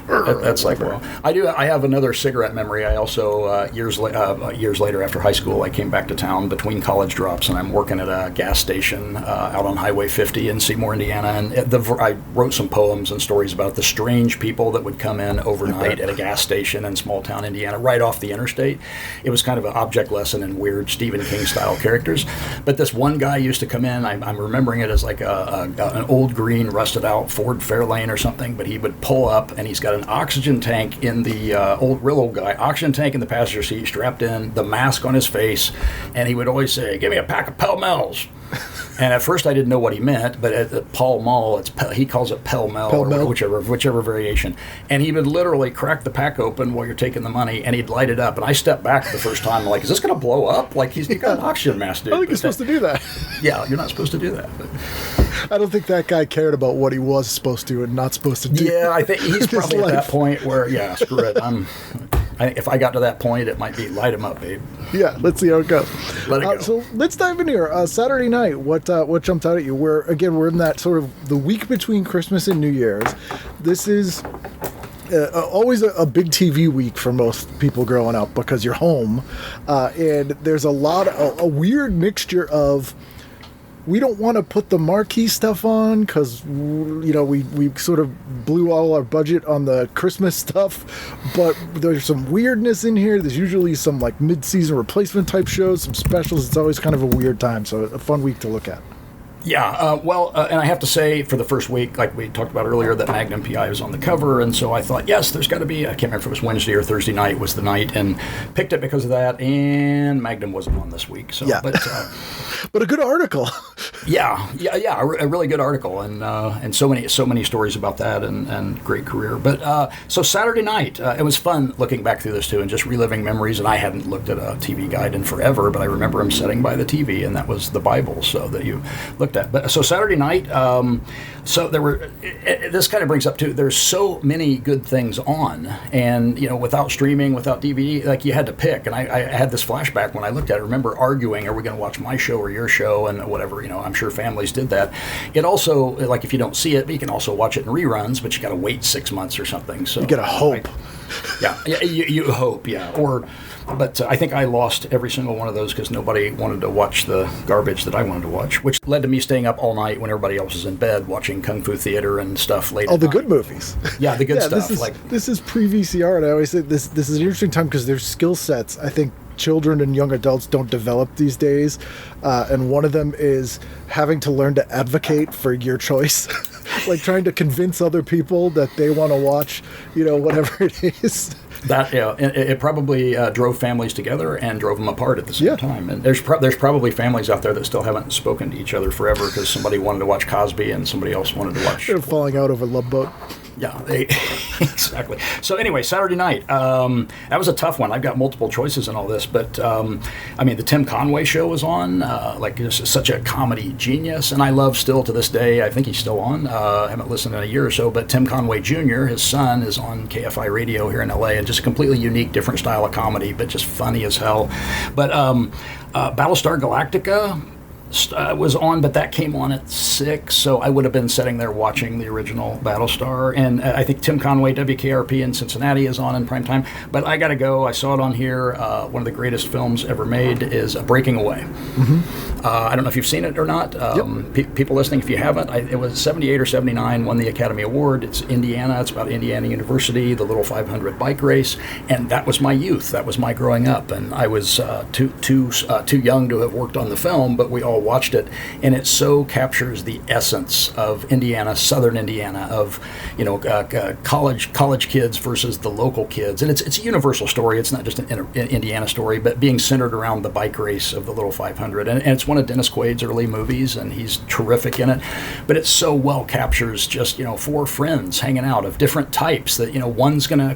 That's like, well, I have another cigarette memory. I also years later after high school, I came back to town between college drops, and I'm working at a gas station out on Highway 50 in Seymour, Indiana, and I wrote some poems and stories about the strange people that would come in overnight at a gas station in small town Indiana, right off the interstate. It was kind of an object lesson in weird Stephen King style characters. But this one guy used to come in. I'm remembering it as like an old green, rusted out Ford Fairlane or something. But he would pull up, and he's got an oxygen tank in the real old guy, oxygen tank in the passenger seat, strapped in, the mask on his face, and he would always say, "Give me a pack of Pall Malls." And at first I didn't know what he meant, but at the Pall Mall, he calls it Pell Mell, or whichever variation. And he would literally crack the pack open while you're taking the money, and he'd light it up. And I stepped back the first time, like, is this going to blow up? Like, he's got an oxygen mask, dude. I think you're supposed to do that. Yeah, you're not supposed to do that. But I don't think that guy cared about what he was supposed to and not supposed to do. Yeah, I think he's probably at that point where, screw it. If I got to that point, it might be light him up, babe. Yeah, let's see how it goes. Let it go. So let's dive in here. Saturday night, what jumped out at you? We're in that sort of the week between Christmas and New Year's. This is always a big TV week for most people growing up because you're home, and there's a weird mixture of. We don't want to put the marquee stuff on because, we sort of blew all our budget on the Christmas stuff, but there's some weirdness in here. There's usually some like mid-season replacement type shows, some specials. It's always kind of a weird time, so a fun week to look at. Yeah, and I have to say, for the first week, like we talked about earlier, that Magnum PI was on the cover, and so I thought, yes, there's got to be, I can't remember if it was Wednesday or Thursday night was the night, and picked it because of that, and Magnum wasn't on this week. So, but a good article. a really good article, and so many stories about that, and great career. But so Saturday night, it was fun looking back through this too, and just reliving memories, and I hadn't looked at a TV guide in forever, but I remember him sitting by the TV, and that was the Bible, so that you looked at. But so Saturday night, so there were. This kind of brings up too. There's so many good things on, and without streaming, without DVD, like you had to pick. And I had this flashback when I looked at it. I remember arguing, are we going to watch my show or your show, and whatever. I'm sure families did that. It also, like if you don't see it, you can also watch it in reruns, but you got to wait 6 months or something. So you got to hope. You hope, But I think I lost every single one of those because nobody wanted to watch the garbage that I wanted to watch, which led to me staying up all night when everybody else was in bed watching Kung Fu Theater and stuff late at the night. Good movies. Yeah, the good stuff. This is pre-VCR, and I always say this is an interesting time because there's skill sets I think children and young adults don't develop these days, and one of them is having to learn to advocate for your choice. Like trying to convince other people that they want to watch, whatever it is. That it probably drove families together and drove them apart at the same time. And there's probably families out there that still haven't spoken to each other forever because somebody wanted to watch Cosby and somebody else wanted to watch. They're falling out over Love Boat. Yeah, exactly. So anyway, Saturday night, that was a tough one. I've got multiple choices in all this, but the Tim Conway show was on, just such a comedy genius, and I love still to this day, I think he's still on, I haven't listened in a year or so, but Tim Conway Jr., his son, is on KFI radio here in LA, and just a completely unique, different style of comedy, but just funny as hell. But Battlestar Galactica was on, but that came on at 6, so I would have been sitting there watching the original Battlestar, and I think Tim Conway, WKRP in Cincinnati, is on in prime time, but I gotta go. I saw it on here. One of the greatest films ever made is Breaking Away. Mm-hmm. I don't know if you've seen it or not. People listening, if you haven't, it was 78 or 79, won the Academy Award. It's Indiana. It's about Indiana University, the little 500 bike race, and that was my youth. That was my growing up, and I was too young to have worked on the film, but we all watched it, and it so captures the essence of Indiana, Southern Indiana, of college kids versus the local kids, and it's a universal story. It's not just an Indiana story, but being centered around the bike race of the little 500, and it's one of Dennis Quaid's early movies, and he's terrific in it. But it so well captures just 4 friends hanging out of different types that one's gonna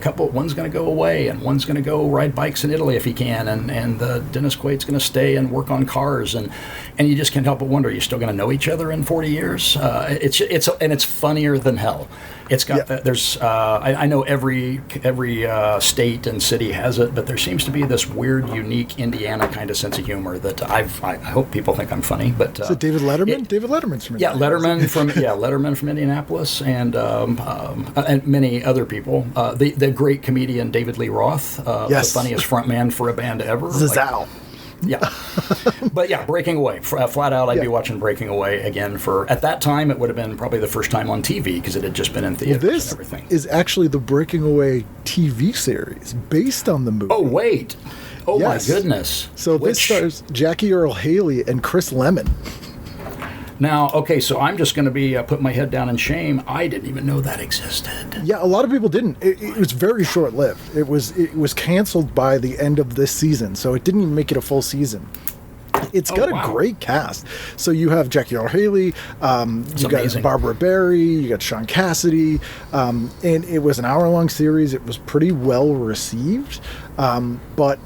go away, and one's gonna go ride bikes in Italy if he can, and Dennis Quaid's gonna stay and work on cars, and you just can't help but wonder, are you still going to know each other in 40 years? It's funnier than hell. It's got that. There's I know every state and city has it, but there seems to be this weird, unique Indiana kind of sense of humor that I hope people think I'm funny. But is it David Letterman? David Letterman's from Indianapolis. Letterman from Indianapolis, and many other people. The great comedian David Lee Roth, the funniest frontman for a band ever. Zazow. But Breaking Away. Flat out, I'd be watching Breaking Away again at that time, it would have been probably the first time on TV because it had just been in theaters and everything. This is actually the Breaking Away TV series based on the movie. Oh, wait. Oh, my goodness. So this stars Jackie Earle Haley and Chris Lemmon. Now, okay, so I'm just going to be put my head down in shame. I didn't even know that existed. Yeah, a lot of people didn't. It was very short-lived. It was canceled by the end of this season, so it didn't even make it a full season. It's got a great cast. So you have Jackie Earle Haley, you got Barbara Barry, you got Sean Cassidy, and it was an hour-long series. It was pretty well received, but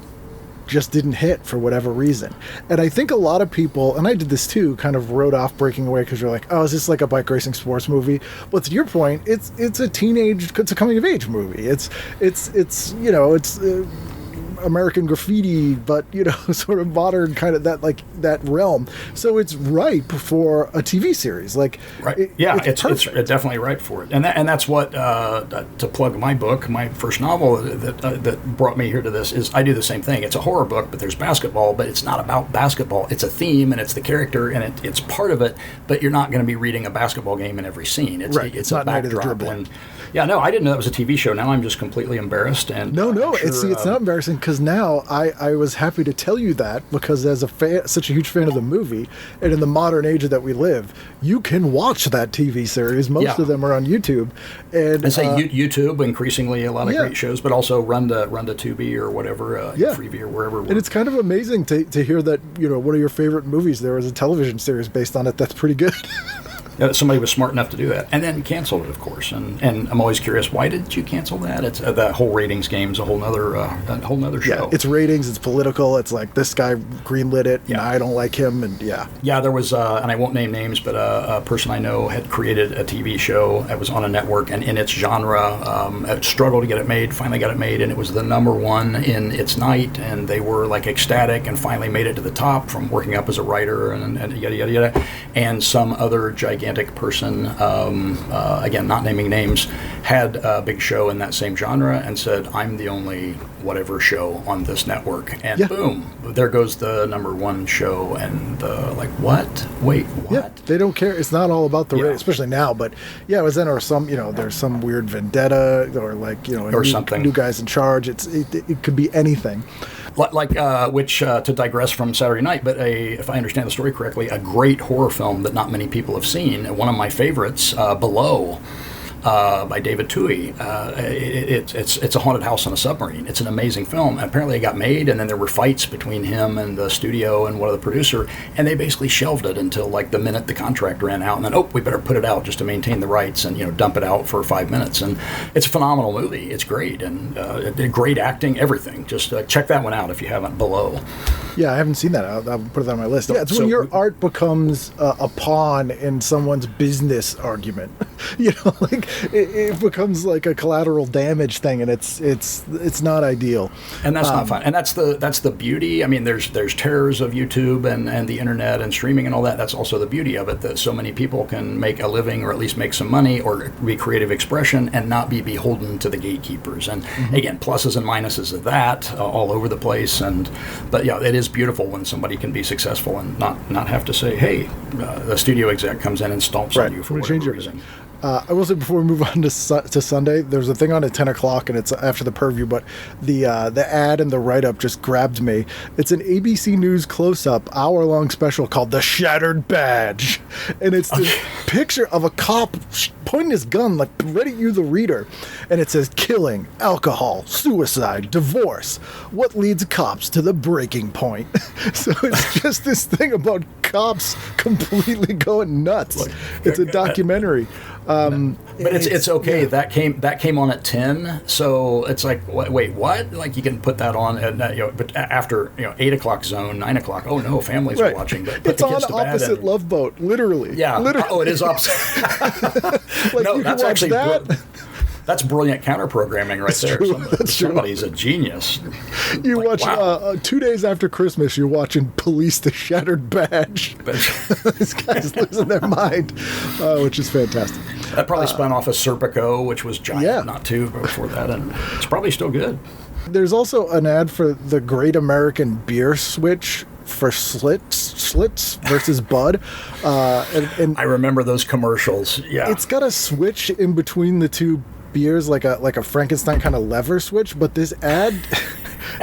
just didn't hit for whatever reason. And I think a lot of people, and I did this too, kind of wrote off Breaking Away because you're like, oh, is this like a bike racing sports movie? But to your point, it's a coming of age movie. It's American Graffiti, but sort of modern kind of that realm. So it's ripe for a TV series. Like, right? It's definitely ripe for it. And that's what to plug my book, my first novel that brought me here to this is I do the same thing. It's a horror book, but there's basketball, but it's not about basketball. It's a theme and it's the character and it's part of it. But you're not going to be reading a basketball game in every scene. It's not a backdrop. I didn't know that was a TV show. Now I'm just completely embarrassed. And no, it's not embarrassing because now I was happy to tell you that because as such a huge fan of the movie, and in the modern age that we live, you can watch that TV series. Most of them are on YouTube. And YouTube, increasingly a lot of great shows, but also run to Tubi or whatever, Freevee or wherever. And it's kind of amazing to hear that, one of your favorite movies, there was a television series based on it. That's pretty good. Somebody was smart enough to do that, and then canceled it, of course. And I'm always curious, why did you cancel that? It's the whole ratings game's a whole nother show. Yeah, it's ratings, it's political. It's like this guy greenlit it, and I don't like him, and there was, and I won't name names, but a person I know had created a TV show that was on a network, and in its genre, it struggled to get it made. Finally got it made, and it was the number one in its night, and they were like ecstatic, and finally made it to the top from working up as a writer, and yada yada yada, and some other gigantic person, again, not naming names, had a big show in that same genre and said, I'm the only whatever show on this network. And boom, there goes the number one show. And what? Wait, what? Yeah, they don't care. It's not all about the rating, especially now. But it was then, or some, there's some weird vendetta or something. New guys in charge. It could be anything. Which to digress from Saturday Night, but if I understand the story correctly, a great horror film that not many people have seen. One of my favorites, Below, by David Twohy. It's a haunted house on a submarine. It's an amazing film. And apparently it got made, and then there were fights between him and the studio and one of the producer, and they basically shelved it until the minute the contract ran out, and then we better put it out just to maintain the rights and dump it out for 5 minutes. And it's a phenomenal movie. It's great and great acting, everything. Just check that one out if you haven't. Below. Yeah, I haven't seen that. I'll put it on my list. Yeah, it's when your art becomes a pawn in someone's business argument. It becomes like a collateral damage thing, and it's not ideal. And that's not fun. And that's the beauty. I mean, there's terrors of YouTube and the internet and streaming and all that. That's also the beauty of it, that so many people can make a living or at least make some money or be creative expression and not be beholden to the gatekeepers. And again, pluses and minuses of that all over the place. But it is beautiful when somebody can be successful and not have to say, hey, the studio exec comes in and stomps on you for whatever reason. I will say before we move on to Sunday, there's a thing on at 10 o'clock, and it's after the purview, but the ad and the write-up just grabbed me. It's an ABC News close-up, hour-long special called The Shattered Badge. And it's this picture of a cop pointing his gun, ready at you, the reader. And it says, killing, alcohol, suicide, divorce. What leads cops to the breaking point? So it's just this thing about cops completely going nuts. It's a documentary. But it's okay. Yeah. That came on at 10, so it's like, wait, what? Like you can put that on at but after 8 o'clock zone, 9 o'clock. Oh no, families are watching. But put It's the on kids to bed opposite and, Love Boat, literally. Yeah. Literally. Oh, it is opposite. Like, No, you can that's watch actually that. That's brilliant counter programming right there. true. That's true. Somebody's a genius. You Like, watch wow. 2 days after Christmas. You're watching Police: The Shattered Badge. These guys losing their mind, which is fantastic. That probably spun off of Serpico, which was giant, Yeah. not too before that, and it's probably still good. There's also an ad for the Great American Beer Switch for Schlitz versus Bud, and I remember those commercials. Yeah, it's got a switch in between the two beers, like a Frankenstein kind of lever switch. But this ad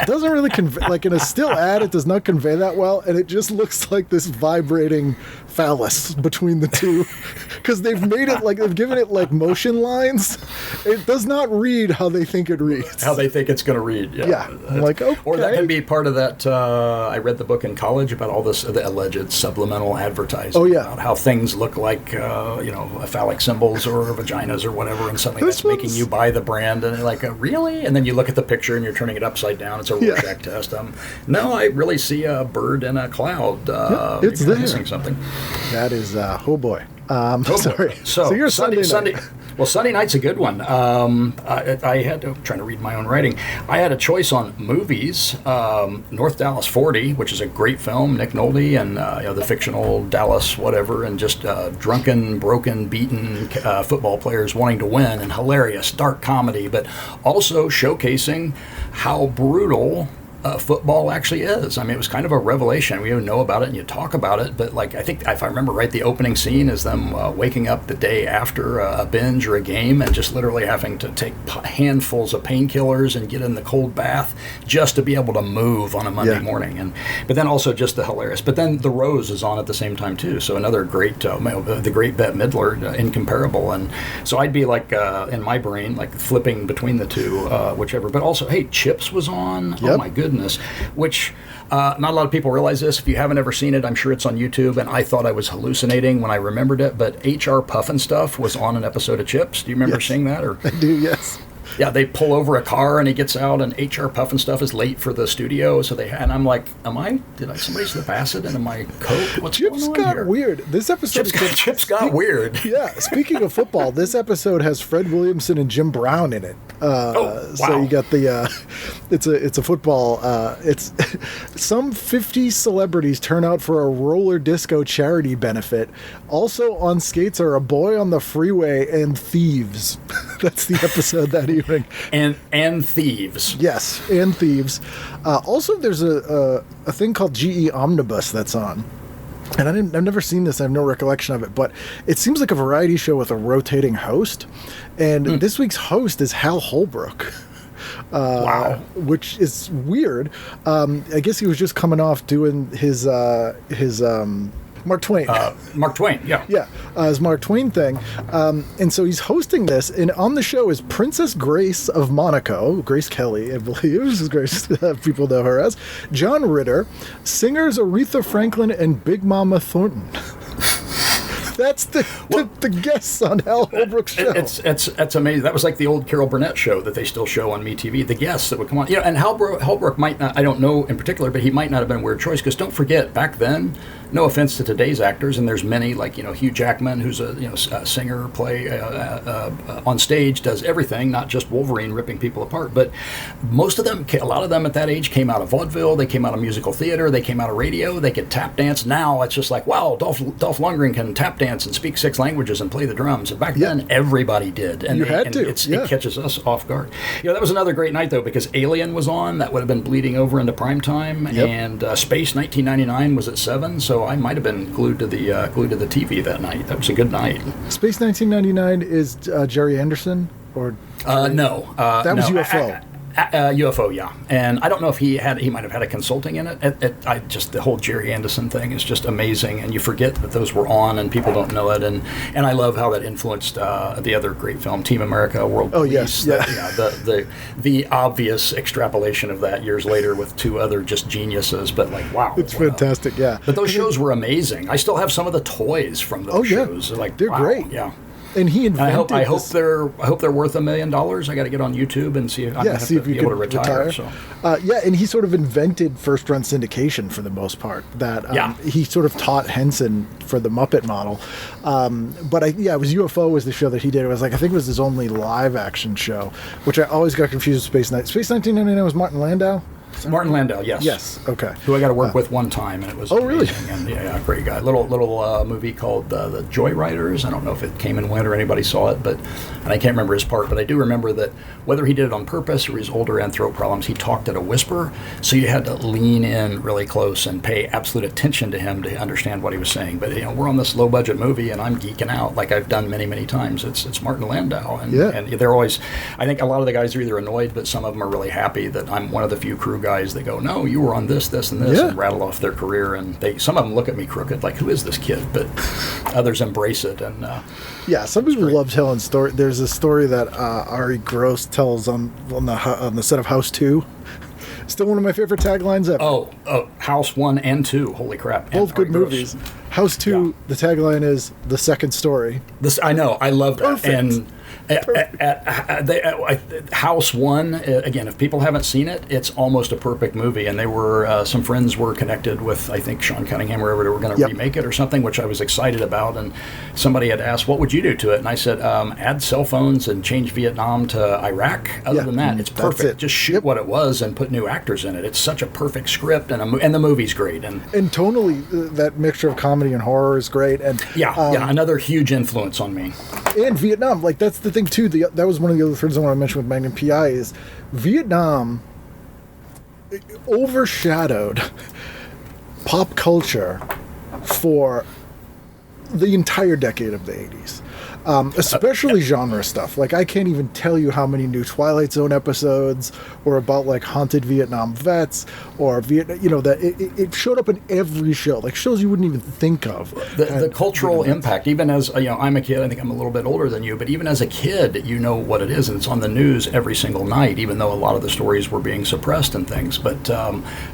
doesn't really convey, like in a still ad, it does not convey that well, and it just looks like this vibrating phallus between the two, because they've made it like they've given it like motion lines. It does not read how they think it reads. how they think it's going to read. Yeah, I'm like, okay. Or that can be part of that. I read the book in college about all this, the alleged supplemental advertising. Oh, yeah. About how things look like, phallic symbols or vaginas or whatever, and something This that's making one's- you buy the brand. And you're like, really? And then you look at the picture and you're turning it upside down. It's a Yeah. Rorschach test. No, I really see a bird in a cloud. it's maybe I'm there. missing something. That is, oh boy. Oh, boy. Sorry. So you're Sunday. Sunday night. Well, Sunday night's a good one. I had to trying to read my own writing. I had a choice on movies. North Dallas 40, which is a great film. Nick Nolte and the fictional Dallas whatever, and just drunken, broken, beaten football players wanting to win, and hilarious, dark comedy, but also showcasing how brutal football actually is. I mean, it was kind of a revelation. We didn't know about it, and you talk about it, but like I think if I remember right, the opening scene is them waking up the day after a binge or a game and just literally having to take handfuls of painkillers and get in the cold bath just to be able to move on a Monday morning. But then also just the hilarious. But then The Rose is on at the same time too. So another great, the great Bette Midler, incomparable. And so I'd be like in my brain like flipping between the two, whichever. But also, hey, Chips was on. Yep. Oh my goodness. Which not a lot of people realize this. If you haven't ever seen it, I'm sure it's on YouTube, and I thought I was hallucinating when I remembered it, but H.R. Pufnstuf was on an episode of Chips. Do you remember seeing that? Or I do, yes. yeah, they pull over a car and he gets out, and H.R. Pufnstuf is late for the studio, so and I'm like, did somebody slip acid into my Coke? What's Chips going on got here? weird. This episode Chips got weird. Yeah, speaking of football, this episode has Fred Williamson and Jim Brown in it. Wow. So you got the it's a football. It's some 50 celebrities turn out for a roller disco charity benefit. Also on skates are a boy on the freeway and thieves. That's the episode that evening. And thieves. Yes, and thieves. Also, there's a thing called GE Omnibus that's on. And I've never seen this. I have no recollection of it, but it seems like a variety show with a rotating host. And this week's host is Hal Holbrook. Wow. Which is weird. I guess he was just coming off doing his Mark Twain. Mark Twain, yeah. Yeah, his Mark Twain thing. And so he's hosting this, and on the show is Princess Grace of Monaco, Grace Kelly, I believe, is Grace, people know her as, John Ritter, singers Aretha Franklin and Big Mama Thornton. That's the guests on Hal Holbrook's show. It's amazing. That was like the old Carol Burnett show that they still show on MeTV. The guests that would come on, and Holbrook might not. I don't know in particular, but he might not have been a weird choice because don't forget back then. No offense to today's actors, and there's many like Hugh Jackman, who's a singer, play on stage, does everything, not just Wolverine ripping people apart. But most of them, a lot of them at that age, came out of vaudeville. They came out of musical theater. They came out of radio. They could tap dance. Now it's just like, wow, Dolph Lundgren can tap dance and speak 6 languages and play the drums. And back then, everybody did, and it catches us off guard. That was another great night though because Alien was on. That would have been bleeding over into prime time, and Space 1999 was at 7. So I might have been glued to the TV that night. That was a good night. Space 1999 is Jerry Anderson or no, that was UFO. UFO, yeah, and I don't know if he might have had a consulting in it. The whole Jerry Anderson thing is just amazing, and you forget that those were on, and people don't know it, and I love how that influenced the other great film, Team America, World Police. The obvious extrapolation of that years later with 2 other just geniuses, but like wow, it's fantastic, yeah. But those shows were amazing. I still have some of the toys from those shows. Like they're great. Yeah. And he invented. I hope they're worth $1 million. I got to get on YouTube and see if I'm see if you be able can to retire. So. And he sort of invented first-run syndication for the most part. He sort of taught Henson for the Muppet model. It was UFO was the show that he did. It was I think it was his only live-action show, which I always got confused with Space 1999 was Martin Landau. Martin Landau, yes. Yes, okay. Who I got to work with one time, and it was amazing. Really? And great guy. Little movie called The Joyriders. I don't know if it came and went or anybody saw it, and I can't remember his part, but I do remember that whether he did it on purpose or he's older and throat problems, he talked at a whisper, so you had to lean in really close and pay absolute attention to him to understand what he was saying. But we're on this low-budget movie, and I'm geeking out like I've done many, many times. It's Martin Landau, and they're always. I think a lot of the guys are either annoyed, but some of them are really happy that I'm one of the few crew guys that go, no, you were on this, and this, and rattle off their career, and some of them look at me crooked, like, who is this kid? But others embrace it, and some people love telling story. There's a story that Ari Gross tells on the set of House 2. Still one of my favorite taglines ever. Oh, House 1 and 2, holy crap. Both good movies. House 2, the tagline is the second story. I know, I love that. Perfect. And House 1, again, if people haven't seen it, it's almost a perfect movie. And they were, some friends were connected with, I think, Sean Cunningham or whoever, they were going to remake it or something, which I was excited about. And somebody had asked, what would you do to it? And I said, add cell phones and change Vietnam to Iraq. Other than that, it's perfect. Just shoot what it was and put new actors in it. It's such a perfect script, and the movie's great. And tonally, that mixture of comedy and horror is great. And another huge influence on me. And Vietnam, that's the thing too. That was one of the other things I want to mention with Magnum PI is Vietnam overshadowed pop culture for the entire decade of the 80s. Especially genre stuff. I can't even tell you how many new Twilight Zone episodes or about haunted Vietnam vets or that it showed up in every show, shows you wouldn't even think of. The cultural impact, even as I'm a kid, I think I'm a little bit older than you, but even as a kid, you know what it is, and it's on the news every single night, even though a lot of the stories were being suppressed and things. But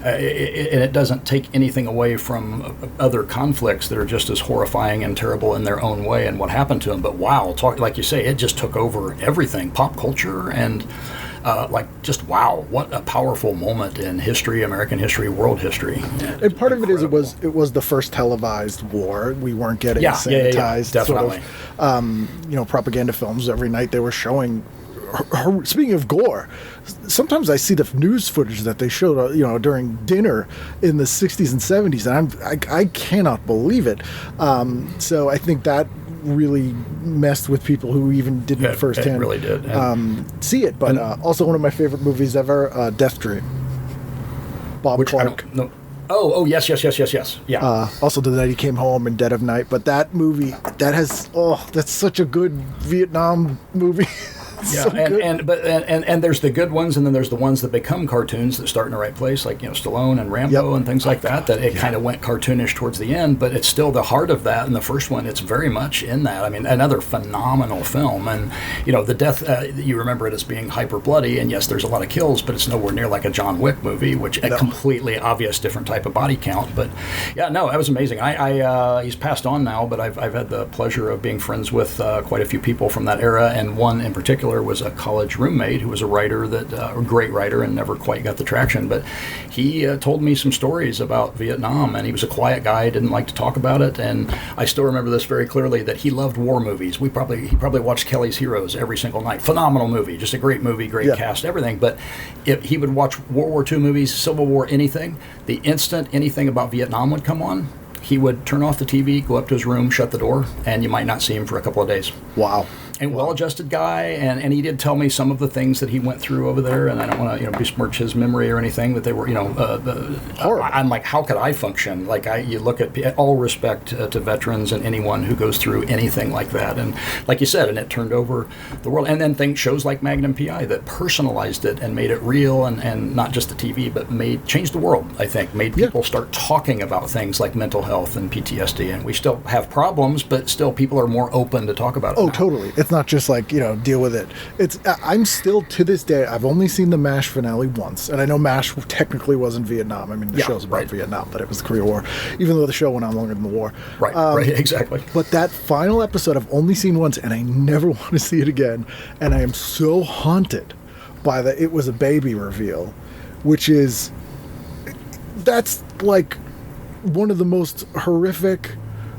it doesn't take anything away from other conflicts that are just as horrifying and terrible in their own way and what happened to them. But wow, like you say, it just took over everything, pop culture, and just wow, what a powerful moment in history, American history, world history. And part of it is it was the first televised war. We weren't getting sanitized definitely. Sort of, propaganda films every night. They were showing. Speaking of gore, sometimes I see the news footage that they showed, during dinner in the 60s and 70s, and I cannot believe it. So I think that really messed with people who even didn't firsthand it really did. see it. But also one of my favorite movies ever, Death Dream. Bob Clark. Oh, yes. Yeah. Also, The Night He Came Home and Dead of Night. But that movie, that's such a good Vietnam movie. Yeah, and there's the good ones, and then there's the ones that become cartoons that start in the right place, like Stallone and Rambo and things like that. That it kind of went cartoonish towards the end, but it's still the heart of that. In the first one, it's very much in that. I mean, another phenomenal film, and the death. You remember it as being hyper bloody, and yes, there's a lot of kills, but it's nowhere near like a John Wick movie, which a completely obvious different type of body count. But that was amazing. He's passed on now, but I've had the pleasure of being friends with quite a few people from that era, and one in particular was a college roommate who was a writer a great writer and never quite got the traction, but he told me some stories about Vietnam, and he was a quiet guy, didn't like to talk about it, and I still remember this very clearly, that he loved war movies. He probably watched Kelly's Heroes every single night. Phenomenal movie, just a great movie, great cast, everything, but if he would watch World War II movies, Civil War, anything, the instant anything about Vietnam would come on, he would turn off the TV, go up to his room, shut the door, and you might not see him for a couple of days. Wow. And well-adjusted guy, and he did tell me some of the things that he went through over there, and I don't want to besmirch his memory or anything, but they were I'm like, how could I function? You look at all respect to veterans and anyone who goes through anything like that, and like you said, and it turned over the world, and then shows like Magnum PI that personalized it and made it real, and not just the TV, but changed the world. I think made people start talking about things like mental health and PTSD, and we still have problems, but still people are more open to talk about it. Oh, now. totally. It's not just like, deal with it. I'm still, to this day, I've only seen the MASH finale once, and I know MASH technically wasn't Vietnam. I mean, the show's about Vietnam, but it was the Korea War, even though the show went on longer than the war. Right, exactly. But that final episode I've only seen once, and I never want to see it again, and I am so haunted by the "it was a baby" reveal, which is, that's like one of the most horrific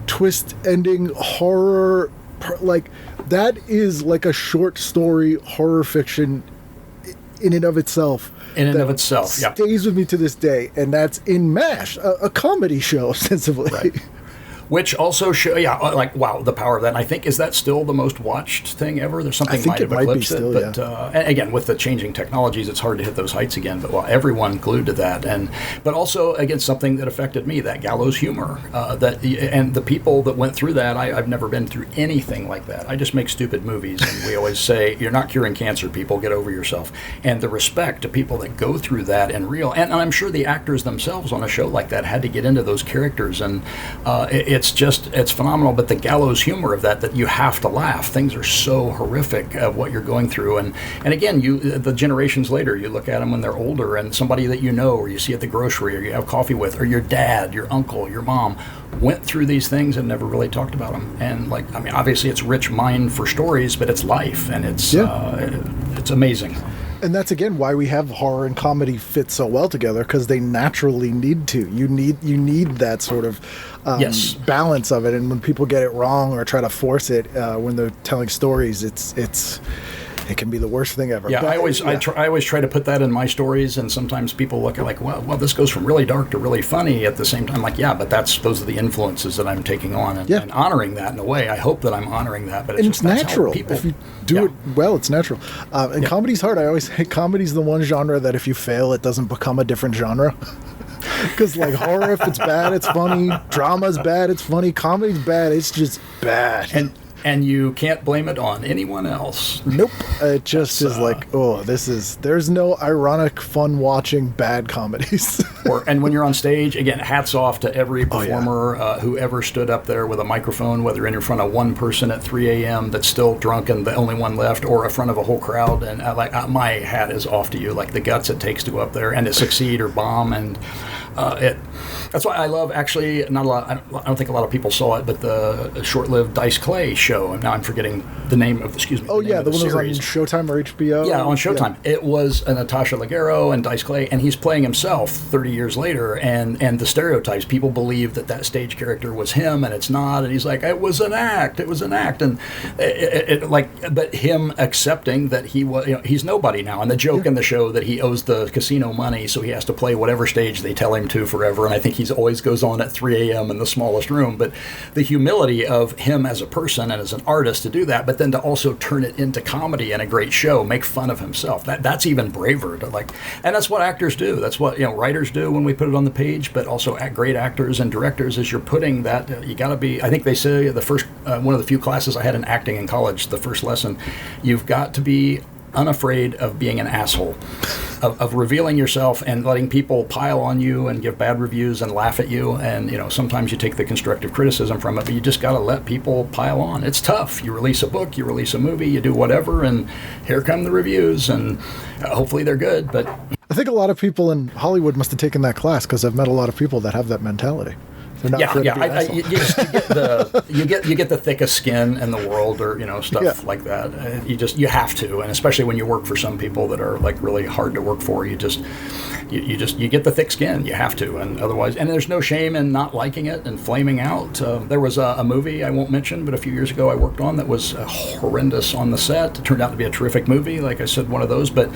twist ending horror, like that is like a short story horror fiction in and of itself. Stays with me to this day, and that's in MASH, a comedy show ostensibly. Right. Which also wow, the power of that. And I think, is that still the most watched thing ever? There's something might have eclipsed it. But again, with the changing technologies, it's hard to hit those heights again. But everyone glued to that. But also, again, something that affected me, that gallows humor. And the people that went through that, I've never been through anything like that. I just make stupid movies. And we always say, you're not curing cancer, people. Get over yourself. And the respect to people that go through that and real. And I'm sure the actors themselves on a show like that had to get into those characters. And it's phenomenal, but the gallows humor of that you have to laugh. Things are so horrific of what you're going through. And again, the generations later, you look at them when they're older, and somebody that or you see at the grocery, or you have coffee with, or your dad, your uncle, your mom, went through these things and never really talked about them. And obviously it's rich mine for stories, but it's life, and it's amazing. And that's, again, why we have horror and comedy fit so well together, because they naturally need to. You need that sort of balance of it. And when people get it wrong or try to force it when they're telling stories, it can be the worst thing ever. Yeah, but I always try to put that in my stories, and sometimes people look at well, this goes from really dark to really funny at the same time. But those are the influences that I'm taking on, and honoring that in a way. I hope that I'm honoring that, but it's natural. If you do it well, it's natural. And comedy's hard. I always say comedy's the one genre that if you fail, it doesn't become a different genre. Because horror, if it's bad, it's funny. Drama's bad, it's funny. Comedy's bad, it's just bad. And you can't blame it on anyone else. Nope. It just is there's no ironic, fun watching bad comedies. And when you're on stage, again, hats off to every performer who ever stood up there with a microphone, whether in front of one person at 3 a.m. that's still drunk and the only one left, or in front of a whole crowd. And my hat is off to you, the guts it takes to go up there and to succeed or bomb. And that's why I love, actually, I don't think a lot of people saw it, but the short-lived Dice Clay show, and now I'm forgetting the name of, the one that was on Showtime or HBO? Yeah, on Showtime. Yeah. It was Natasha Leggero and Dice Clay, and he's playing himself 30 years later, and the stereotypes, people believe that stage character was him, and it's not, and he's like, it was an act, and but him accepting that he was, he's nobody now, and the joke in the show that he owes the casino money, so he has to play whatever stage they tell him to forever, and I think he always goes on at 3 a.m. in the smallest room, but the humility of him as a person and as an artist to do that, but then to also turn it into comedy and a great show, make fun of himself, that's even braver and that's what actors do, that's what writers do when we put it on the page, but also great actors and directors, is you're putting that, you got to be, I think they say the first, one of the few classes I had in acting in college, the first lesson, you've got to be unafraid of being an asshole, of revealing yourself and letting people pile on you and give bad reviews and laugh at you. And, sometimes you take the constructive criticism from it, but you just got to let people pile on. It's tough. You release a book, you release a movie, you do whatever, and here come the reviews, and hopefully they're good. But I think a lot of people in Hollywood must have taken that class, because I've met a lot of people that have that mentality. You get the thickest skin in the world, or stuff like that. You have to, and especially when you work for some people that are really hard to work for, you get the thick skin. You have to, and otherwise, and there's no shame in not liking it and flaming out. There was a movie I won't mention, but a few years ago I worked on that was horrendous on the set. It turned out to be a terrific movie, like I said, one of those. But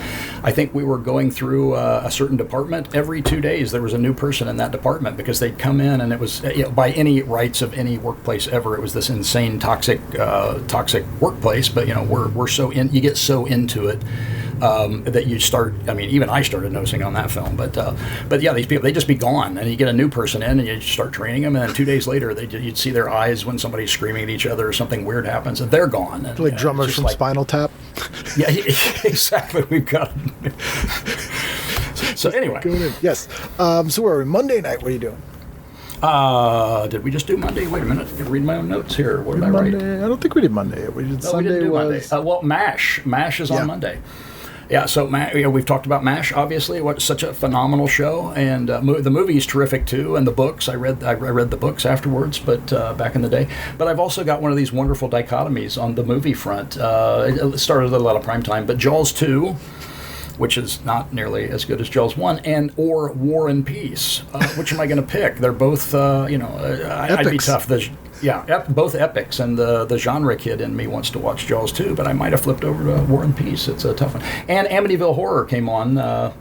I think we were going through a certain department. Every 2 days there was a new person in that department, because they'd come in and it was, by any rights of any workplace ever, it was this insane toxic workplace. But we're so in, you get so into it that you start. I mean, even I started noticing on that film. But yeah, these people, they just be gone, and you get a new person in, and you start training them, and then 2 days later, you'd see their eyes when somebody's screaming at each other or something weird happens, and they're gone. And, like drummers from Spinal Tap. Yeah, exactly. We've got. So anyway, yes. So where are we? Monday night. What are you doing? Did we just do Monday? Wait a minute. I can read my own notes here. What did I write? Monday. I don't think we did Monday. We did No, Sunday. we didn't do was Monday. Well, MASH. MASH is on Monday. Yeah, so we've talked about MASH, obviously. What such a phenomenal show, and the movie is terrific too, and the books. I read the books afterwards, but back in the day. But I've also got one of these wonderful dichotomies on the movie front. It started a little out of prime time, but Jaws 2, which is not nearly as good as Jaws 1, or War and Peace. Which am I going to pick? They're both, I'd be tough. Both epics, and the genre kid in me wants to watch Jaws 2, but I might have flipped over to War and Peace. It's a tough one. And Amityville Horror came on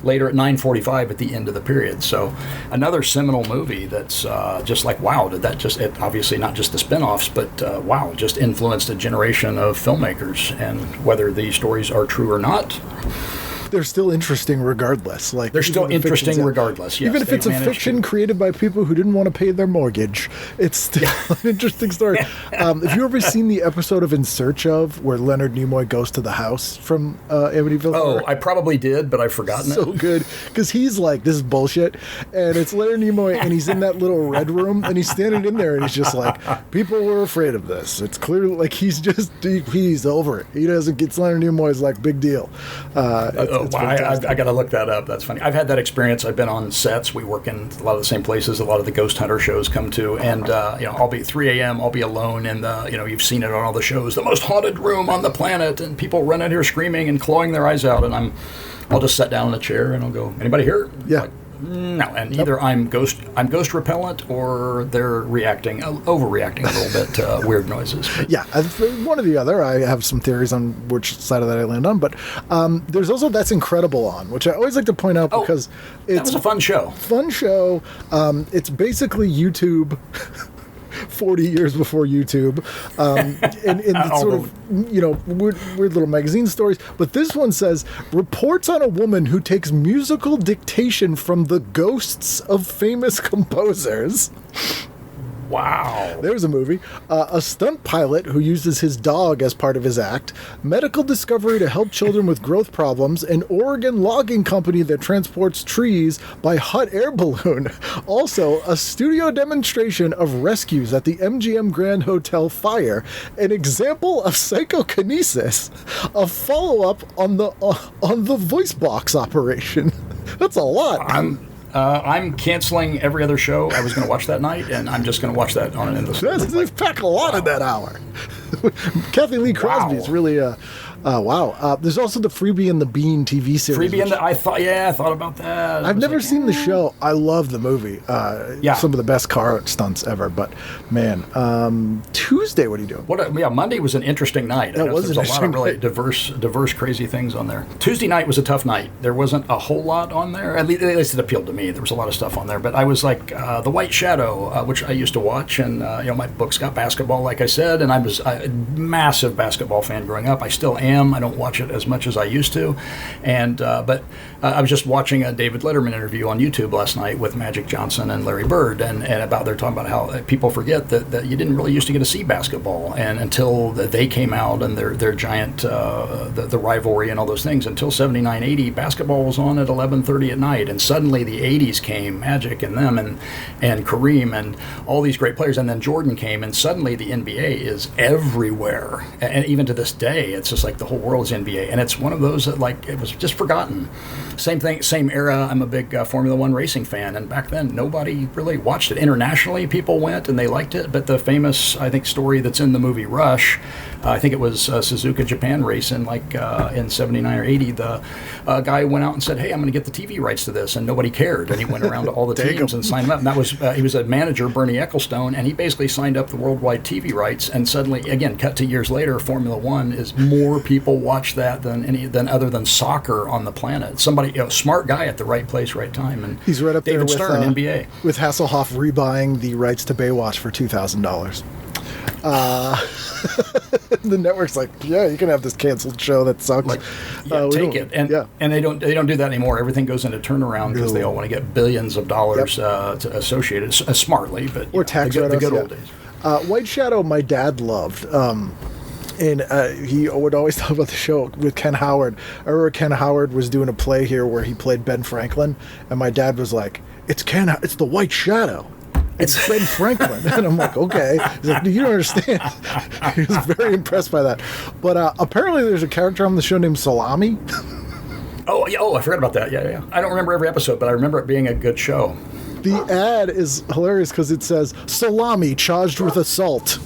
later at 9:45 at the end of the period. So another seminal movie that's just like, wow, did that just, obviously not just the spin-offs, but wow, just influenced a generation of filmmakers. And whether these stories are true or not, they're still interesting regardless. Like, they're still interesting regardless. Yes, even if it's a fiction created by people who didn't want to pay their mortgage, it's still an interesting story. Have you ever seen the episode of In Search Of where Leonard Nimoy goes to the house from Amityville? Oh, I probably did, but I've forgotten it. So good, because he's like, this is bullshit, and it's Leonard Nimoy, and he's in that little red room, and he's standing in there, and he's just like, people were afraid of this. It's clearly like he's over it. He doesn't get Leonard Nimoy's like big deal. I got to look that up. That's funny. I've had that experience. I've been on sets. We work in a lot of the same places a lot of the ghost hunter shows come to, and I'll be at 3 a.m. I'll be alone in the, you've seen it on all the shows, the most haunted room on the planet, and people run out here screaming and clawing their eyes out, and I'll just sit down in a chair and I'll go, anybody here? Yeah. Like, no, and either I'm ghost repellent, or they're overreacting a little bit to weird noises. But. Yeah, one or the other. I have some theories on which side of that I land on, but there's also That's Incredible on, which I always like to point out because that was a fun show. It's basically YouTube 40 years before YouTube, in the sort of, weird little magazine stories. But this one says, reports on a woman who takes musical dictation from the ghosts of famous composers. Wow. There's a movie. A stunt pilot who uses his dog as part of his act. Medical discovery to help children with growth problems. An Oregon logging company that transports trees by hot air balloon. Also, a studio demonstration of rescues at the MGM Grand Hotel fire. An example of psychokinesis. A follow-up on the voice box operation. That's a lot. I'm canceling every other show I was going to watch that night, and I'm just going to watch that on an endless. They pack a lot in that hour. Kathy Lee Crosby is really wow. There's also the Freebie and the Bean TV series. Freebie and I thought about that. I've never seen the show. I love the movie. Some of the best car stunts ever. But man, Tuesday, what are you doing? Monday was an interesting night. That was a lot of really diverse, crazy things on there. Tuesday night was a tough night. There wasn't a whole lot on there. At least it appealed to me. There was a lot of stuff on there. But I was like The White Shadow, which I used to watch, and my books got basketball, like I said, and I was a massive basketball fan growing up. I still am. I don't watch it as much as I used to, but I was just watching a David Letterman interview on YouTube last night with Magic Johnson and Larry Bird, and they're talking about how people forget that you didn't really used to get to see basketball, and until they came out and their giant the rivalry and all those things, until 79-80, basketball was on at 11:30 at night, and suddenly the 80s came, Magic and them and Kareem and all these great players, and then Jordan came, and suddenly the NBA is everywhere, and even to this day, it's just like the whole world is NBA, and it's one of those that like it was just forgotten. Same thing, same era. I'm a big Formula One racing fan, and back then nobody really watched it. Internationally, people went and they liked it, but the famous, I think, story that's in the movie Rush, I think it was Suzuka Japan racing, like in 79 or 80, the guy went out and said, hey, I'm going to get the TV rights to this, and nobody cared, and he went around to all the teams and signed them up, and that was he was a manager, Bernie Ecclestone, and he basically signed up the worldwide TV rights, and suddenly, again, cut to years later, Formula One is more people watch that than other than soccer on the planet. Somebody, smart guy at the right place, right time, and he's right up David there with Stern, NBA, with Hasselhoff rebuying the rights to Baywatch for $2,000. The network's like, yeah, you can have this canceled show that sucks. Like, take it, and they don't do that anymore. Everything goes into turnaround because they all want to get billions of dollars to associate it smartly, but or tax the good old days. White Shadow, my dad loved. And he would always talk about the show with Ken Howard. I remember Ken Howard was doing a play here where he played Ben Franklin, and my dad was like, it's the White Shadow. It's Ben Franklin. And I'm like, okay. He's like, you don't understand. He was very impressed by that. But apparently there's a character on the show named Salami. Oh, yeah. Oh, I forgot about that. Yeah. I don't remember every episode, but I remember it being a good show. The ad is hilarious because it says, Salami charged with assault.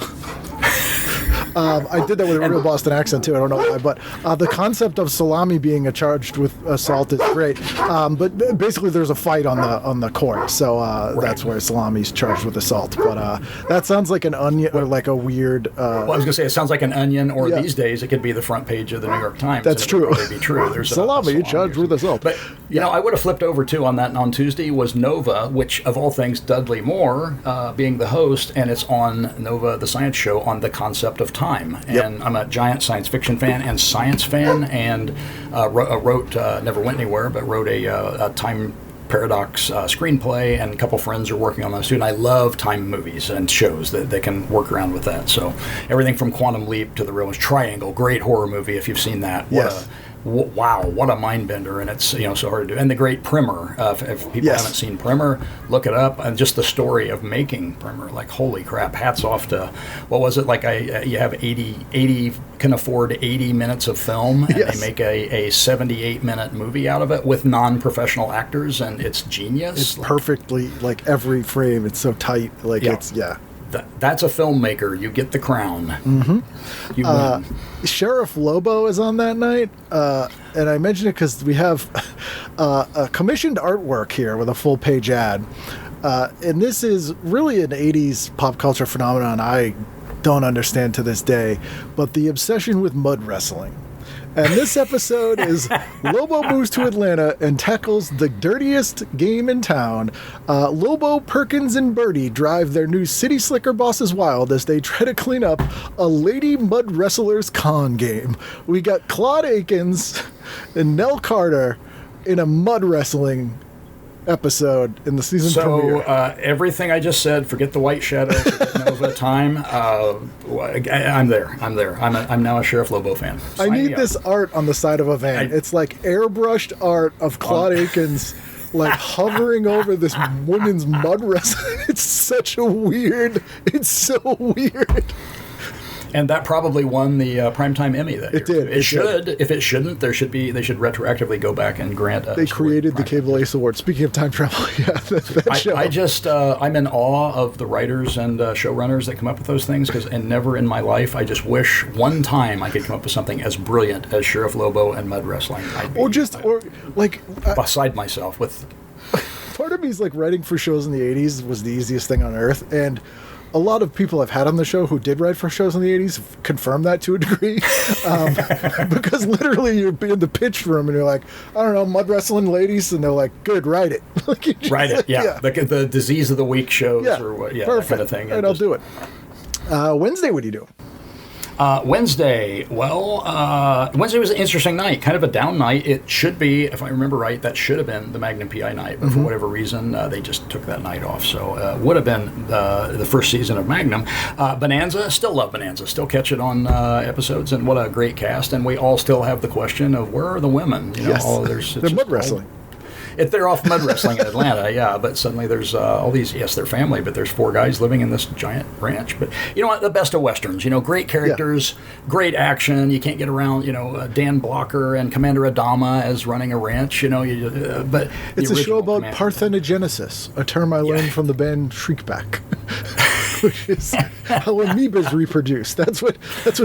I did that with a real Boston accent, too. I don't know why. But the concept of salami being charged with assault is great. But basically, there's a fight on the court. So that's where salami's charged with assault. But that sounds like an onion or like a weird... well, I was going to say, it sounds like an onion, or these days, it could be the front page of the New York Times. That's true. It would probably be true. There's salami charged with assault. But, you know, I would have flipped over, too, on that on Tuesday was Nova, which, of all things, Dudley Moore being the host, and it's on Nova, the science show, on the concept of time. And I'm a giant science fiction fan and science fan, and wrote never went anywhere, but wrote a time paradox screenplay, and a couple friends are working on those too. And I love time movies and shows that they can work around with that. So everything from Quantum Leap to the real Triangle, great horror movie if you've seen that. Wow, what a mind bender, and it's so hard to do. And the great Primer, if people haven't seen Primer, look it up. And just the story of making Primer, like holy crap, hats off to what was it like? You have 80 can afford 80 minutes of film, and they make a 78-minute movie out of it with non-professional actors, and it's genius. It's perfectly like every frame. It's so tight. Like it's That's a filmmaker. You get the crown. Mm-hmm. You win. Sheriff Lobo is on that night, and I mention it because we have a commissioned artwork here with a full-page ad, and this is really an 80s pop culture phenomenon I don't understand to this day, but the obsession with mud wrestling. And this episode is Lobo moves to Atlanta and tackles the dirtiest game in town. Lobo, Perkins, and Birdie drive their new City Slicker bosses wild as they try to clean up a Lady Mud Wrestlers con game. We got Claude Akins and Nell Carter in a mud wrestling episode in the season premiere. Everything I just said, forget the White Shadow, forget Nova Time. I'm there. I'm now a Sheriff Lobo fan. I need this art on the side of a van. It's like airbrushed art of Claude Akins like hovering over this woman's mud wrestling. It's so weird. And that probably won the Primetime Emmy that year. It did. It should. If it shouldn't, they should retroactively go back and grant They created the Cable Ace Award. Speaking of time travel, that show. I'm in awe of the writers and showrunners that come up with those things, and never in my life, I just wish one time I could come up with something as brilliant as Sheriff Lobo and mud wrestling. Beside myself with... Part of me is like writing for shows in the 80s was the easiest thing on earth, and a lot of people I've had on the show who did write for shows in the 80s confirm that to a degree. Because literally you're in the pitch room and you're like, I don't know, mud wrestling ladies, and they're like, good, write it. Write it, yeah. The Disease of the Week shows or what, perfect. That kind of thing. And I'll do it. Wednesday, what do you do? Wednesday was an interesting night, kind of a down night. It should be, if I remember right, that should have been the Magnum PI night, but for whatever reason, they just took that night off. So would have been the first season of Magnum. Bonanza, still love Bonanza, still catch it on episodes, and what a great cast. And we all still have the question of where are the women? They're mud wrestling. If they're off mud wrestling in Atlanta, but suddenly there's all these, they're family, but there's 4 guys living in this giant ranch. But you know what, the best of Westerns, great characters, great action, you can't get around, Dan Blocker and Commander Adama as running a ranch, but... It's a show about parthenogenesis, a term I learned from the band Shriekback. Which is how amoebas reproduce. That's what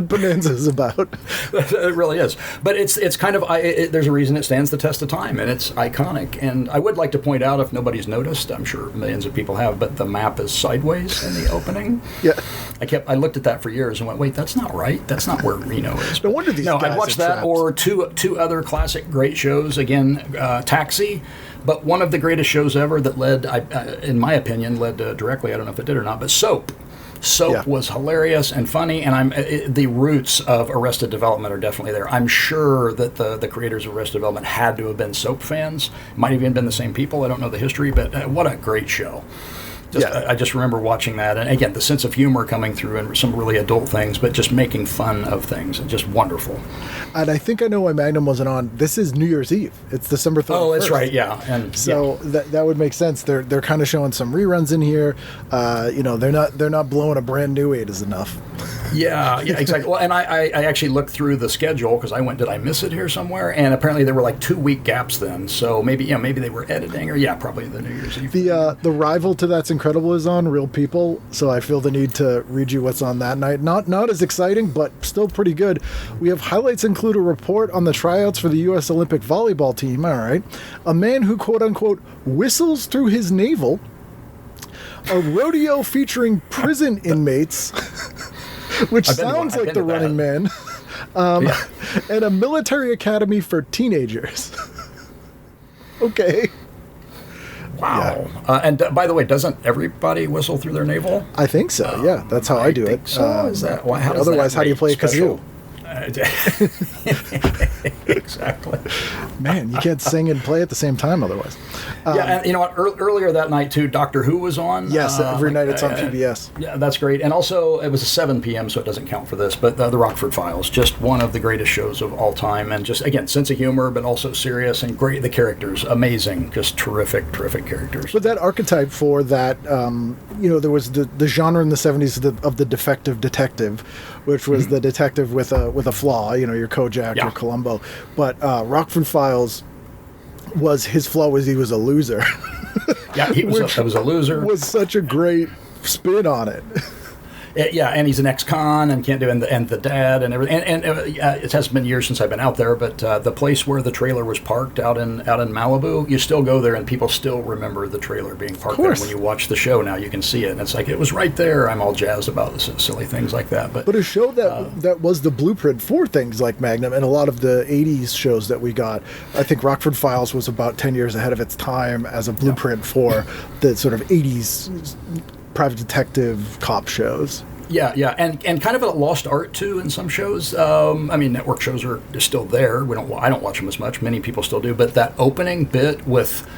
Bonanza is about. It really is. But it's kind of there's a reason it stands the test of time, and it's iconic. And I would like to point out, if nobody's noticed, I'm sure millions of people have, but the map is sideways in the opening. Yeah. I looked at that for years and went, wait, that's not right. That's not where Reno is. No wonder these guys I watched that trapped. Or two other classic great shows. Again, Taxi. But one of the greatest shows ever that led, in my opinion, directly, I don't know if it did or not, but Soap. Soap was hilarious and funny, and the roots of Arrested Development are definitely there. I'm sure that the creators of Arrested Development had to have been Soap fans. Might have even been the same people. I don't know the history, but what a great show. I just remember watching that, and again, the sense of humor coming through and some really adult things, but just making fun of things, and just wonderful. And I think I know why Magnum wasn't on. This is New Year's Eve. It's December 31st. Oh, that's right, yeah. And so that would make sense. They're kind of showing some reruns in here. They're not blowing a brand new 8 is enough. Yeah, exactly. Well, and I actually looked through the schedule because I went, did I miss it here somewhere? And apparently there were like 2-week gaps then. So maybe they were editing, or probably the New Year's Eve. The rival to That's Incredible is on, Real People. So I feel the need to read you what's on that night. Not as exciting, but still pretty good. We have highlights include a report on the tryouts for the U.S. Olympic volleyball team. All right, a man who quote unquote whistles through his navel. A rodeo featuring prison inmates. Which sounds like The Running Man. And a military academy for teenagers. Okay. Wow. Yeah. And by the way, doesn't everybody whistle through their navel? I think so, yeah. That's how I do it. So is that, otherwise, how do you play a kazoo? Exactly. Man, you can't sing and play at the same time otherwise. And you know what? Earlier that night, too, Doctor Who was on. Yes, every night it's on PBS. Yeah, that's great. And also, it was a 7 p.m., so it doesn't count for this, but the Rockford Files, just one of the greatest shows of all time. And just, again, sense of humor, but also serious and great. The characters, amazing. Just terrific characters. But that archetype for that, there was the genre in the 70s of the defective detective, which was the detective with a flaw, your Kojak, your Columbo. But Rockford Files his flaw was he was a loser. Yeah, he was a loser. Was such a great spin on it. And he's an ex-con and can't do and the dad and everything. And it has been years since I've been out there, but the place where the trailer was parked out in Malibu, you still go there and people still remember the trailer being parked there. When you watch the show now, you can see it. And it's like, it was right there. I'm all jazzed about silly things like that. But a show that was the blueprint for things like Magnum and a lot of the 80s shows that we got. I think Rockford Files was about 10 years ahead of its time as a blueprint for the sort of 80s private detective cop shows. Yeah, and kind of a lost art too in some shows. Network shows are still there. I don't watch them as much. Many people still do, but that opening bit with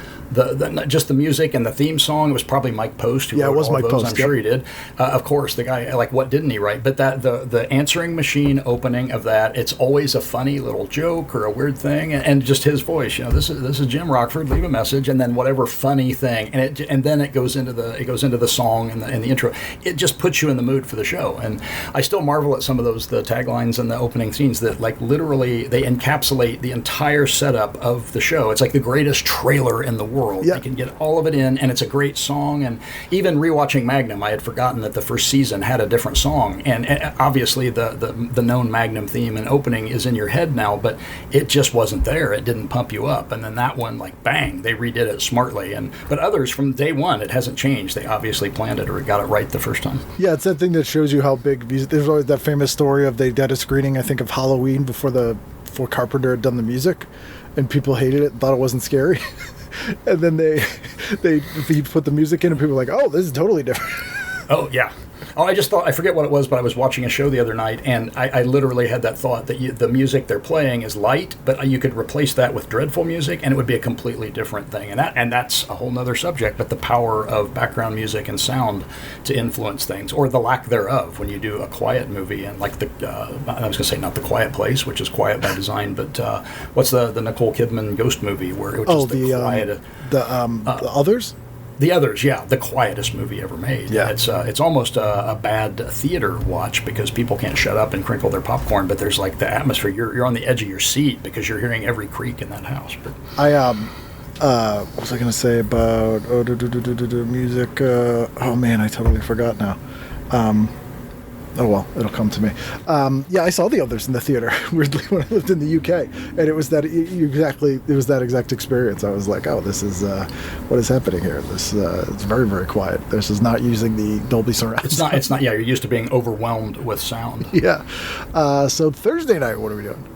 just the music and the theme song, it was probably Mike Post who wrote it was all Mike those. Post. I'm sure he did. Of course, the guy, like, what didn't he write? But that the answering machine opening of that, it's always a funny little joke or a weird thing, and just his voice. This is Jim Rockford. Leave a message, and then whatever funny thing, and then it goes into the song and the intro. It just puts you in the mood for the show. And I still marvel at some of the taglines and the opening scenes that, like, literally they encapsulate the entire setup of the show. It's like the greatest trailer in the world. Yeah. You can get all of it in, and it's a great song. And even rewatching Magnum, I had forgotten that the first season had a different song. And obviously the known Magnum theme and opening is in your head now, but it just wasn't there. It didn't pump you up. And then that one, like, bang, they redid it smartly. But others from day one, it hasn't changed. They obviously planned it or got it right the first time. Yeah, it's that thing that shows you how big music. There's always that famous story of they did a screening, I think, of Halloween before Carpenter had done the music, and people hated it and thought it wasn't scary. And then he put the music in, and people were like, "Oh, this is totally different." Oh yeah. Oh, I forget what it was, but I was watching a show the other night, and I literally had that thought that the music they're playing is light, but you could replace that with dreadful music, and it would be a completely different thing. And that's a whole nother subject, but the power of background music and sound to influence things, or the lack thereof, when you do a quiet movie, and like I was going to say not The Quiet Place, which is quiet by design, but what's the Nicole Kidman ghost movie where it was the quiet... The Others? The Others, yeah, the quietest movie ever made. Yeah. It's almost a bad theater watch because people can't shut up and crinkle their popcorn, but there's like the atmosphere. You're on the edge of your seat because you're hearing every creak in that house. But what was I going to say about music? Oh man, I totally forgot now. Oh well, it'll come to me. I saw The Others in the theater weirdly when I lived in the UK, and it was that exact experience. I was like, oh, this is what is happening here. This it's very, very quiet. This is not using the Dolby Surround. It's not. Yeah, you're used to being overwhelmed with sound. Yeah. So Thursday night, what are we doing?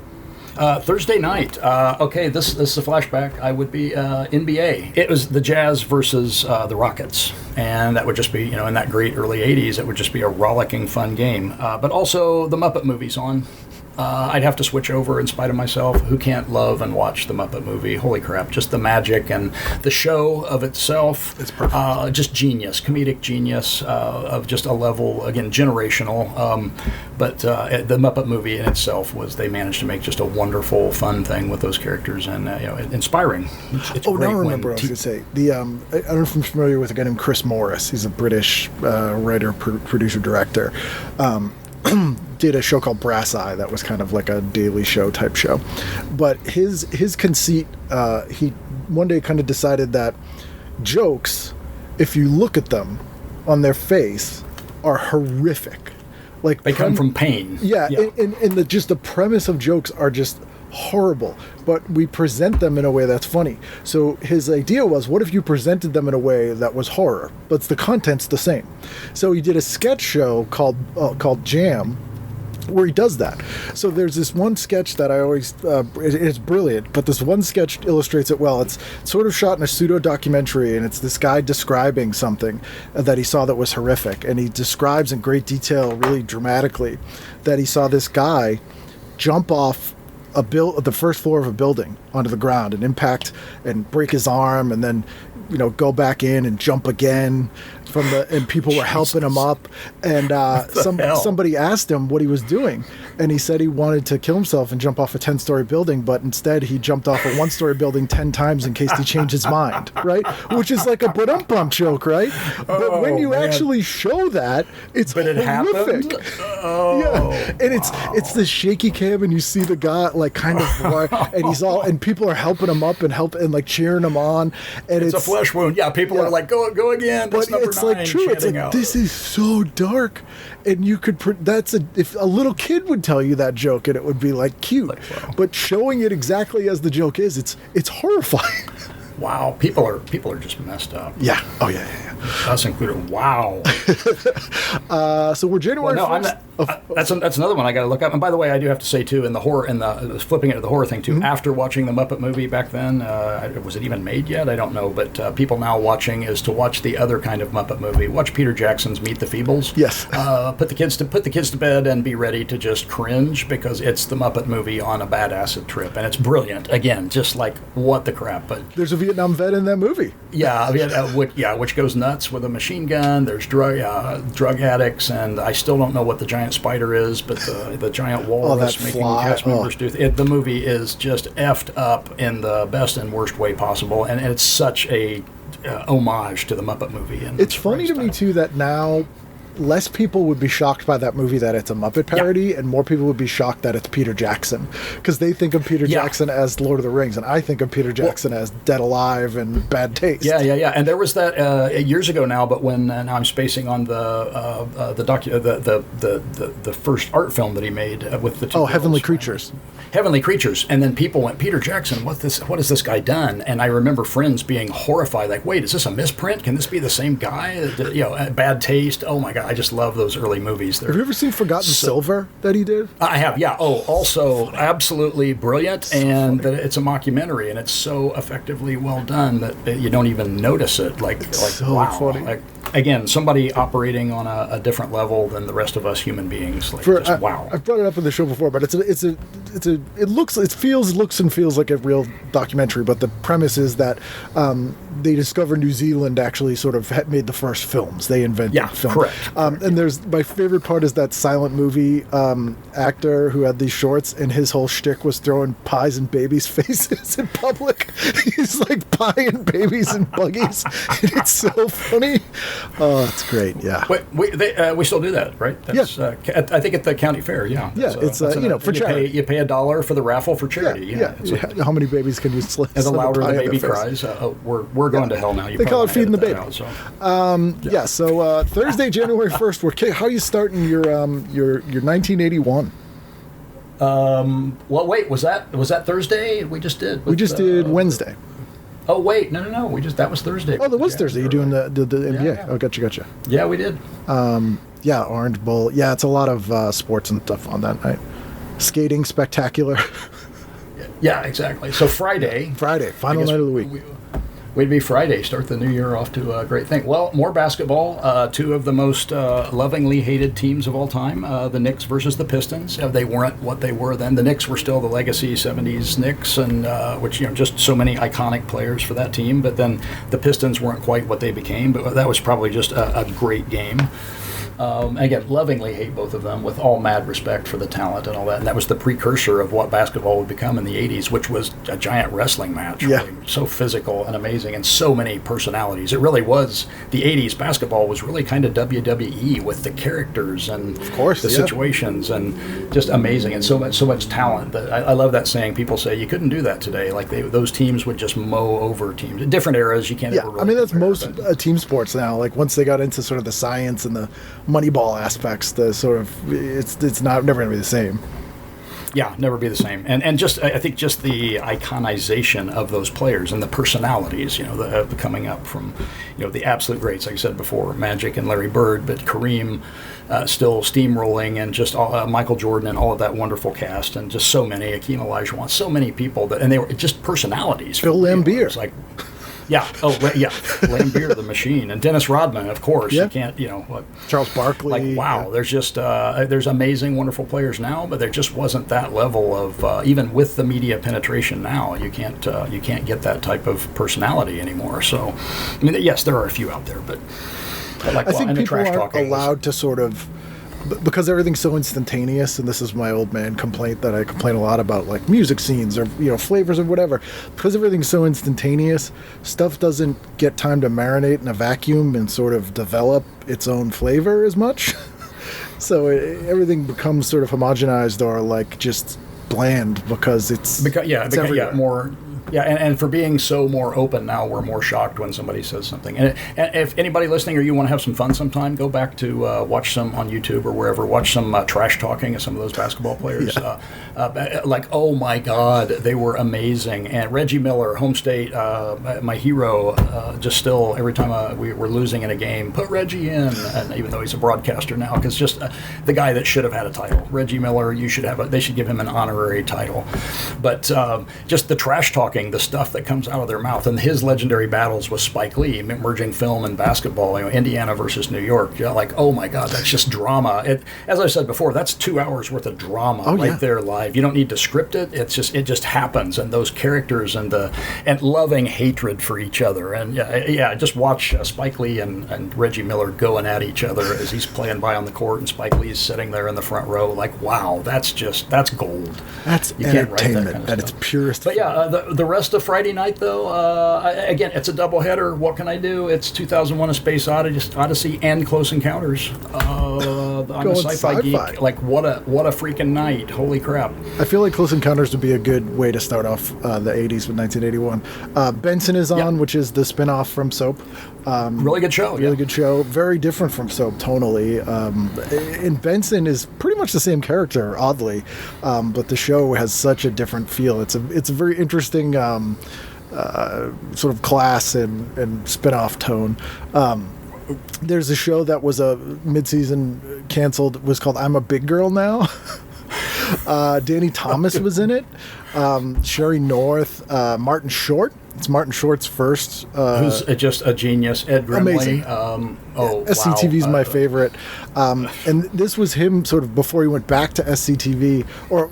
Thursday night. Okay, this is a flashback. I would be NBA. It was the Jazz versus the Rockets, and that would just be, in that great early '80s, it would just be a rollicking, fun game. But also the Muppet Movie's on. I'd have to switch over in spite of myself. Who can't love and watch the Muppet Movie? Holy crap! Just the magic and the show of itself. It's perfect. Just genius, comedic genius of just a level, again, generational. But the Muppet Movie in itself they managed to make just a wonderful, fun thing with those characters and inspiring. It's Now I great remember what I was going to say. I don't know if I'm familiar with a guy named Chris Morris. He's a British writer, producer, director. Did a show called Brass Eye that was kind of like a Daily Show type show. But his conceit, he one day kind of decided that jokes, if you look at them on their face, are horrific. Like they come from pain. Yeah. And just the premise of jokes are just horrible, but we present them in a way that's funny. So his idea was, what if you presented them in a way that was horror, but the content's the same? So he did a sketch show called Jam, where he does that. So there's this one sketch that I always, it's brilliant, but this one sketch illustrates it well. It's sort of shot in a pseudo-documentary, and it's this guy describing something that he saw that was horrific, and he describes in great detail, really dramatically, that he saw this guy jump off the first floor of a building onto the ground and impact and break his arm, and then go back in and jump again and people were helping him up, and somebody asked him what he was doing, and he said he wanted to kill himself and jump off a 10-story building, but instead he jumped off a 1-story building 10 times in case he changed his mind, right? Which is like a but joke, right? But when you actually show that, it's horrific. And it's this shaky cam, and you see the guy like kind of and he's all, and people are helping him up and like cheering him on, and it's a flesh wound. Yeah, people are like, go again. That's but it's like true. It's like out. This is so dark, and you could. If a little kid would tell you that joke, and it would be like cute, but showing it exactly as the joke is, it's horrifying. Wow, people are just messed up. Yeah. Oh yeah. Us included. Wow. So we're January 1st. That's another one I got to look up. And by the way, I do have to say too, in the horror, flipping it to the horror thing too. After watching the Muppet Movie back then, was it even made yet? I don't know. But people now watching is to watch the other kind of Muppet Movie. Watch Peter Jackson's Meet the Feebles. Yes. Put the kids to bed and be ready to just cringe, because it's the Muppet Movie on a bad acid trip, and it's brilliant. Again, just like what the crap. But there's a Vietnam vet in that movie. Yeah, which goes nuts with a machine gun. There's drug addicts, and I still don't know what the giant spider is, but the giant walrus making cast members do. The movie is just effed up in the best and worst way possible, and it's such a homage to the Muppet Movie. And it's funny to me too that now less people would be shocked by that movie that it's a Muppet parody, and more people would be shocked that it's Peter Jackson, because they think of Peter Jackson as Lord of the Rings, and I think of Peter Jackson as Dead Alive and Bad Taste. Yeah. And there was that years ago now, but when now I'm spacing on the first art film that he made with the two Heavenly Creatures. Heavenly Creatures, and then people went, Peter Jackson, what has this guy done? And I remember friends being horrified, like, wait, is this a misprint? Can this be the same guy? Bad Taste. Oh my God, I just love those early movies. Have you ever seen Forgotten Silver that he did? I have, yeah. Oh, also absolutely brilliant, and it's a mockumentary, and it's so effectively well done that you don't even notice it. So wow. Funny. Again, somebody operating on a different level than the rest of us human beings. Wow. I've brought it up in the show before, but it looks and feels like a real documentary. But the premise is that they discover New Zealand actually sort of made the first films. They invented film. Correct. And there's my favorite part is that silent movie actor who had these shorts, and his whole shtick was throwing pies in babies' faces in public. He's like pieing babies in buggies, and it's so funny. Oh, it's great. Yeah. We still do that, right? That's, I think at the county fair. Yeah. Yeah. It's for charity. You pay $1 for the raffle for charity. Yeah. How many babies can you slip? And the louder the baby cries, we're going to hell now. They call it feeding the baby. So Thursday, January 1st. How are you starting your 1981? Well, wait. Was that Thursday? We just did. We just did Wednesday. Oh wait, no. That was Thursday. Oh, that was Thursday. You're doing the NBA. Yeah. Oh, gotcha. Yeah, we did. Orange Bowl. Yeah, it's a lot of sports and stuff on that night. Skating spectacular. Yeah, exactly. So Friday, final night of the week. Would be Friday. Start the new year off to a great thing. Well, more basketball. Two of the most lovingly hated teams of all time, the Knicks versus the Pistons. They weren't what they were then. The Knicks were still the legacy 70s Knicks, and which, just so many iconic players for that team. But then the Pistons weren't quite what they became. But that was probably just a great game. Again, lovingly hate both of them with all mad respect for the talent and all that. And that was the precursor of what basketball would become in the 80s, which was a giant wrestling match. Yeah. Really, so physical and amazing and so many personalities. It really was, the 80s basketball was really kind of WWE with the characters and of course, the situations and just amazing and so much talent. I love that saying. People say you couldn't do that today. Like those teams would just mow over teams. In different eras, you can't ever really that's compare, most team sports now. Like once they got into sort of the science and the Moneyball aspects, the sort of it's not never going to be the same. Yeah, never be the same. And just I think just the iconization of those players and the personalities, the coming up from the absolute greats, like I said before, Magic and Larry Bird, but Kareem still steamrolling, and just Michael Jordan and all of that wonderful cast, and just so many, Akeem Olajuwon, so many people and they were just personalities. Phil Lambier, it's like. Yeah. Oh, yeah. Lambier, the machine, and Dennis Rodman, of course. Yeah. You can't, Charles Barkley. Like, wow. Yeah. There's just there's amazing, wonderful players now, but there just wasn't that level of even with the media penetration now. You can't get that type of personality anymore. So, I mean, yes, there are a few out there, but like, I think people aren't talking allowed to sort of. Because everything's so instantaneous, and this is my old man complaint that I complain a lot about, like music scenes or flavors or whatever. Because everything's so instantaneous, stuff doesn't get time to marinate in a vacuum and sort of develop its own flavor as much. So everything becomes sort of homogenized or like just bland because it's more. Yeah, and for being so more open now, we're more shocked when somebody says something. And if anybody listening or you want to have some fun sometime, go back to watch some on YouTube or wherever. Watch some trash talking of some of those basketball players. Yeah. Like, oh my God, they were amazing. And Reggie Miller, home state, my hero, just still every time we were losing in a game, put Reggie in. And even though he's a broadcaster now, because just the guy that should have had a title, Reggie Miller, they should give him an honorary title. But just the trash talking. The stuff that comes out of their mouth, and his legendary battles with Spike Lee, merging film and basketball, Indiana versus New York. Like, oh my God, that's just drama. As I said before, that's 2 hours worth of drama there live. You don't need to script it. It just happens, and those characters and loving hatred for each other, and just watch Spike Lee and Reggie Miller going at each other as he's playing by on the court, and Spike Lee's sitting there in the front row. Like, wow, that's gold. That's entertainment at its purest. But yeah, the rest of Friday night, though, again, it's a doubleheader. What can I do? It's 2001: A Space Odyssey and Close Encounters. I'm a sci-fi geek. Like, what a freaking night! Holy crap! I feel like Close Encounters would be a good way to start off the 80s with 1981. Benson is on, which is the spin-off from Soap. Really good show. Really good show. Very different from Soap tonally. And Benson is pretty much the same character, oddly, but the show has such a different feel. It's a very interesting sort of class and spin-off tone. There's a show that was a mid-season canceled, was called I'm a Big Girl Now. Danny Thomas was in it. Sherry North, Martin Short. It's Martin Short's first. Who's just a genius. Ed Grimley. Amazing. SCTV's my favorite. And this was him sort of before he went back to SCTV, or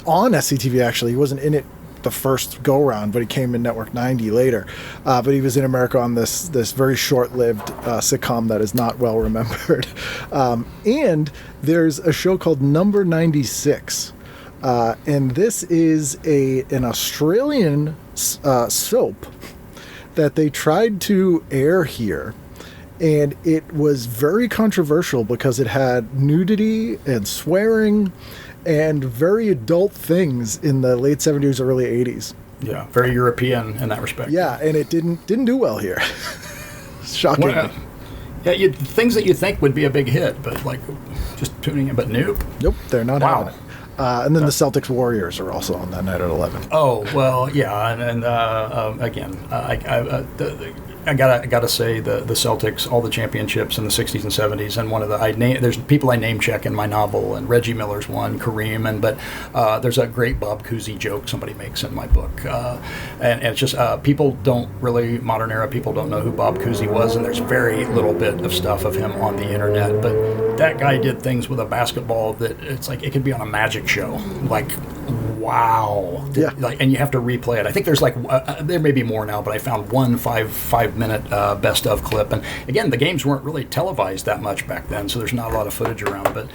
on SCTV actually. He wasn't in it the first go-round, but he came in Network 90 later. But he was in America on this very short-lived sitcom that is not well remembered. And there's a show called Number 96. And this is an Australian soap that they tried to air here. And it was very controversial because it had nudity and swearing and very adult things in the late 70s, early 80s. Yeah, very European in that respect. Yeah, and it didn't do well here. Shocking. Well, things that you think would be a big hit, but like just tuning in, but nope. Nope, they're not having it. And then the Celtics Warriors are also on that night at 11. Oh, well, yeah, and again, I gotta say the Celtics, all the championships in the 60s and 70s, and one of there's people I name check in my novel, and Reggie Miller's one, Kareem, but there's a great Bob Cousy joke somebody makes in my book, and it's just people don't really, modern era people don't know who Bob Cousy was, and there's very little bit of stuff of him on the internet, but that guy did things with a basketball that it's like it could be on a magic show, like wow, yeah. Like, and you have to replay it. I think there's like there may be more now, but I found one five-minute best of clip, and again, the games weren't really televised that much back then, so there's not a lot of footage around. But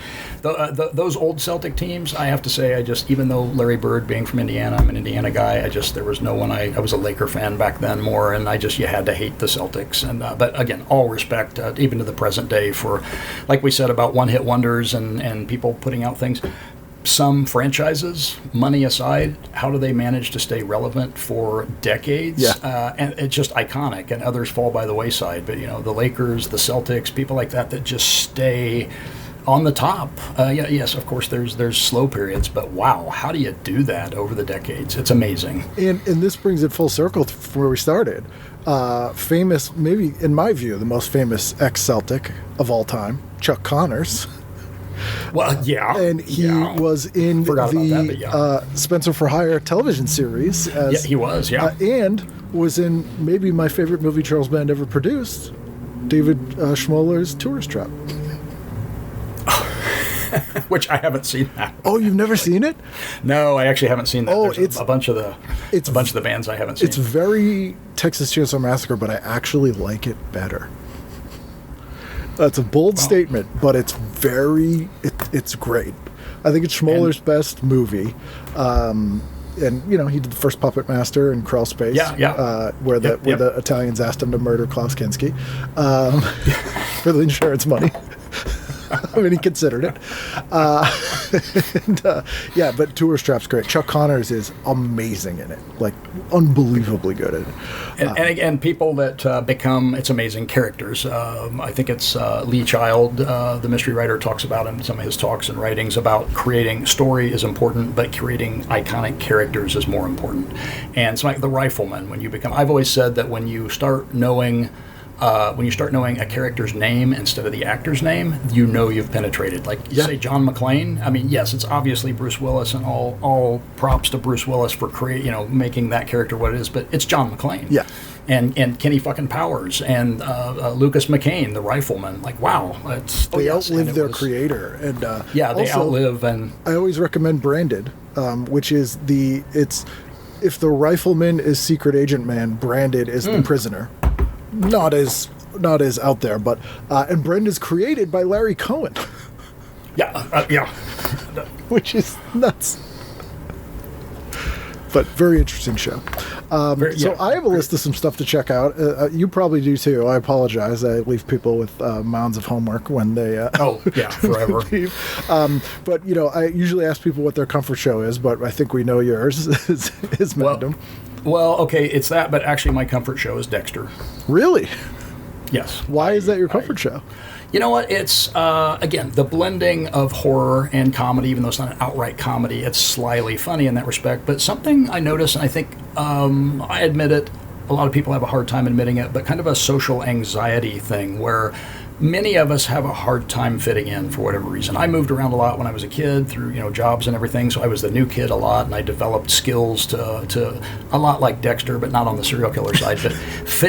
those old Celtic teams, I have to say, even though Larry Bird being from Indiana, I'm an Indiana guy, there was no one. I was a Laker fan back then more, and you had to hate the Celtics. And but again, all respect, even to the present day, for, like we said about one-hit wonders and people putting out things. Some franchises, money aside, how do they manage to stay relevant for decades? Yeah. And it's just iconic, and others fall by the wayside. But, the Lakers, the Celtics, people like that just stay on the top. Yes, of course, there's slow periods, but wow, how do you do that over the decades? It's amazing. And this brings it full circle from where we started. Famous, maybe in my view, the most famous ex-Celtic of all time, Chuck Connors. Well, yeah. And he was in the Spencer for Hire television series. He was, and was in maybe my favorite movie Charles Band ever produced, David Schmoller's Tourist Trap. Which I haven't seen that. Oh, you've never seen it? No, I actually haven't seen that. Oh, There's a bunch of the bands I haven't seen. It's very Texas Chainsaw Massacre, but I actually like it better. That's a bold statement, but it's it's great. I think it's Schmoller's best movie. And he did the first Puppet Master and Crawl Space, where the Italians asked him to murder Klaus Kinski for the insurance money. I mean, he considered it. But Tourist Trap's great. Chuck Connors is amazing in it, like unbelievably good at it. And again, people that become, it's amazing, characters. I think it's Lee Child, the mystery writer, talks about in some of his talks and writings about creating story is important, but creating iconic characters is more important. And it's like the Rifleman, I've always said that when you start knowing a character's name instead of the actor's name, you've penetrated. Like you say John McClane. I mean, yes, it's obviously Bruce Willis, and all props to Bruce Willis for making that character what it is. But it's John McClane. Yeah. And Kenny fucking Powers and Lucas McCain, the Rifleman. Like, wow, they outlive their creator, and they also, outlive. And I always recommend Branded, which is if the Rifleman is Secret Agent Man, Branded is the prisoner. Not as out there, but and Brenda's created by Larry Cohen. Which is nuts. But very interesting show. So I have a list of some stuff to check out. You probably do too. I apologize. I leave people with mounds of homework when they forever. leave. But I usually ask people what their comfort show is, but I think we know yours is Magnum. Well, okay, it's that, but actually my comfort show is Dexter. Really? Yes. Why is that your comfort show? You know what? It's, again, the blending of horror and comedy, even though it's not an outright comedy, it's slyly funny in that respect. But something I noticed, and I think I admit it, a lot of people have a hard time admitting it, but kind of a social anxiety thing where many of us have a hard time fitting in for whatever reason. I moved around a lot when I was a kid through, jobs and everything, so I was the new kid a lot, and I developed skills to a lot like Dexter, but not on the serial killer side, but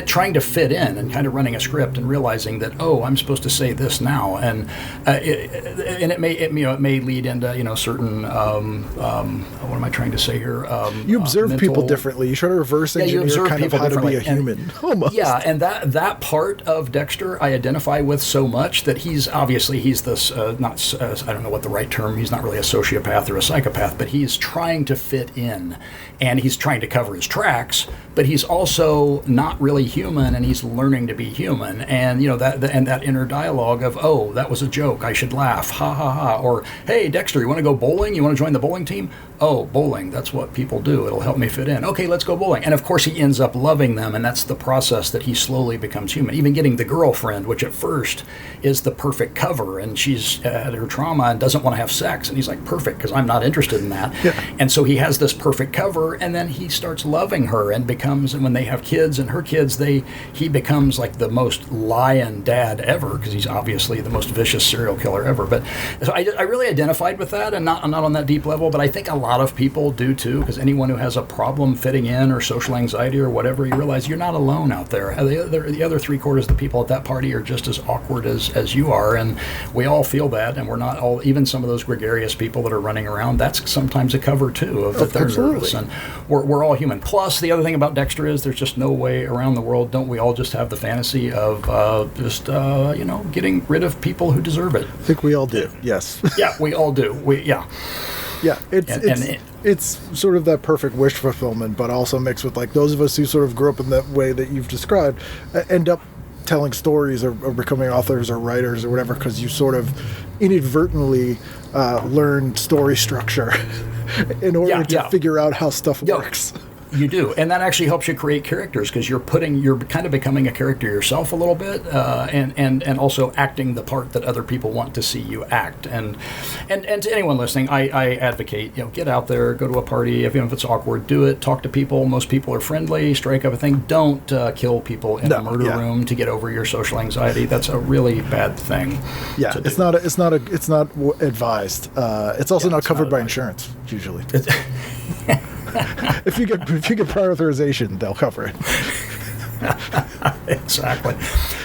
trying to fit in and kind of running a script and realizing that, I'm supposed to say this now, and it may lead into, certain, what am I trying to say here? You observe people differently. You try to reverse engineer kind of how to be a human. Almost. Yeah, and that part of Dexter I identify with so much that he's this I don't know what the right term, he's not really a sociopath or a psychopath, but he's trying to fit in and he's trying to cover his tracks, but he's also not really human and he's learning to be human, and that inner dialogue of, that was a joke, I should laugh, ha ha ha, or hey Dexter, you want to go bowling, you want to join the bowling team, oh, bowling, that's what people do. It'll help me fit in. Okay, let's go bowling. And of course he ends up loving them, and that's the process that he slowly becomes human. Even getting the girlfriend, which at first is the perfect cover, and she's had her trauma and doesn't want to have sex. And he's like, perfect, because I'm not interested in that. Yeah. And so he has this perfect cover, and then he starts loving her and becomes, and when they have kids and her kids, he becomes like the most lion dad ever, because he's obviously the most vicious serial killer ever. But so I really identified with that, and not on that deep level, but I think a lot of people do too, because anyone who has a problem fitting in or social anxiety or whatever, you realize you're not alone out there. The other 3/4 of the people at that party are just as awkward as you are, and we all feel that, and we're not all, even some of those gregarious people that are running around, that's sometimes a cover too of that they're nervous, and we're all human. Plus, the other thing about Dexter is there's just no way around the world, don't we all just have the fantasy of getting rid of people who deserve it? I think we all do, yes. Yeah, we all do. Yeah, it's sort of that perfect wish fulfillment, but also mixed with like those of us who sort of grew up in that way that you've described end up telling stories or becoming authors or writers or whatever because you sort of inadvertently learn story structure in order to figure out how stuff works. You do, and that actually helps you create characters because you're kind of becoming a character yourself a little bit, and also acting the part that other people want to see you act. And to anyone listening, I advocate, get out there, go to a party, even if it's awkward, do it, talk to people. Most people are friendly. Strike up a thing. Don't kill people in a murder room to get over your social anxiety. That's a really bad thing. Yeah, it's not advised. It's also not covered by insurance usually. If you get prior authorization, they'll cover it. Exactly.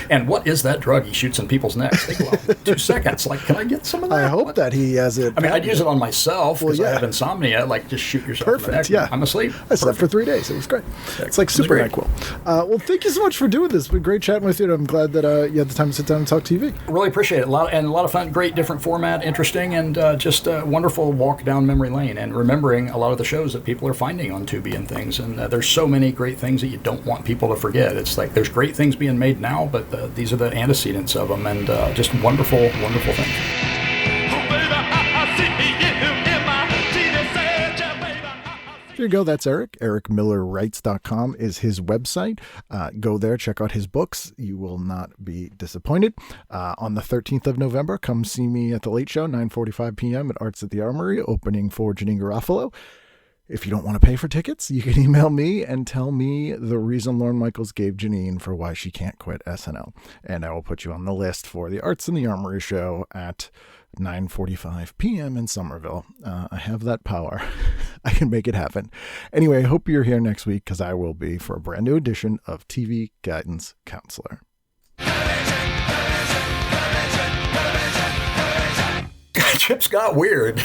And what is that drug he shoots in people's necks? They go out 2 seconds. Like, can I get some of that? I hope that he has it. I mean, I'd use it on myself because I have insomnia. Like, just shoot yourself in the neck. Yeah. I'm asleep. I slept for 3 days. It was great. It's like super NyQuil. Well, thank you so much for doing this. It's been great chatting with you. And I'm glad that you had the time to sit down and talk TV. Really appreciate it. A lot of fun. Great, different format, interesting, and just a wonderful walk down memory lane and remembering a lot of the shows that people are finding on Tubi and things. And there's so many great things that you don't want people to forget. It's like there's great things being made now, but these are the antecedents of them, and just wonderful, wonderful things. There you go. That's Eric. EricMillerWrites.com is his website. Go there, check out his books. You will not be disappointed. On the 13th of November, come see me at the Late Show, 9:45 p.m. at Arts at the Armory, opening for Janine Garofalo. If you don't want to pay for tickets, you can email me and tell me the reason Lorne Michaels gave Janine for why she can't quit SNL. And I will put you on the list for the Arts in the Armory show at 9:45 p.m. in Somerville. I have that power. I can make it happen. Anyway, I hope you're here next week because I will be for a brand new edition of TV Guidance Counselor. Chips got weird.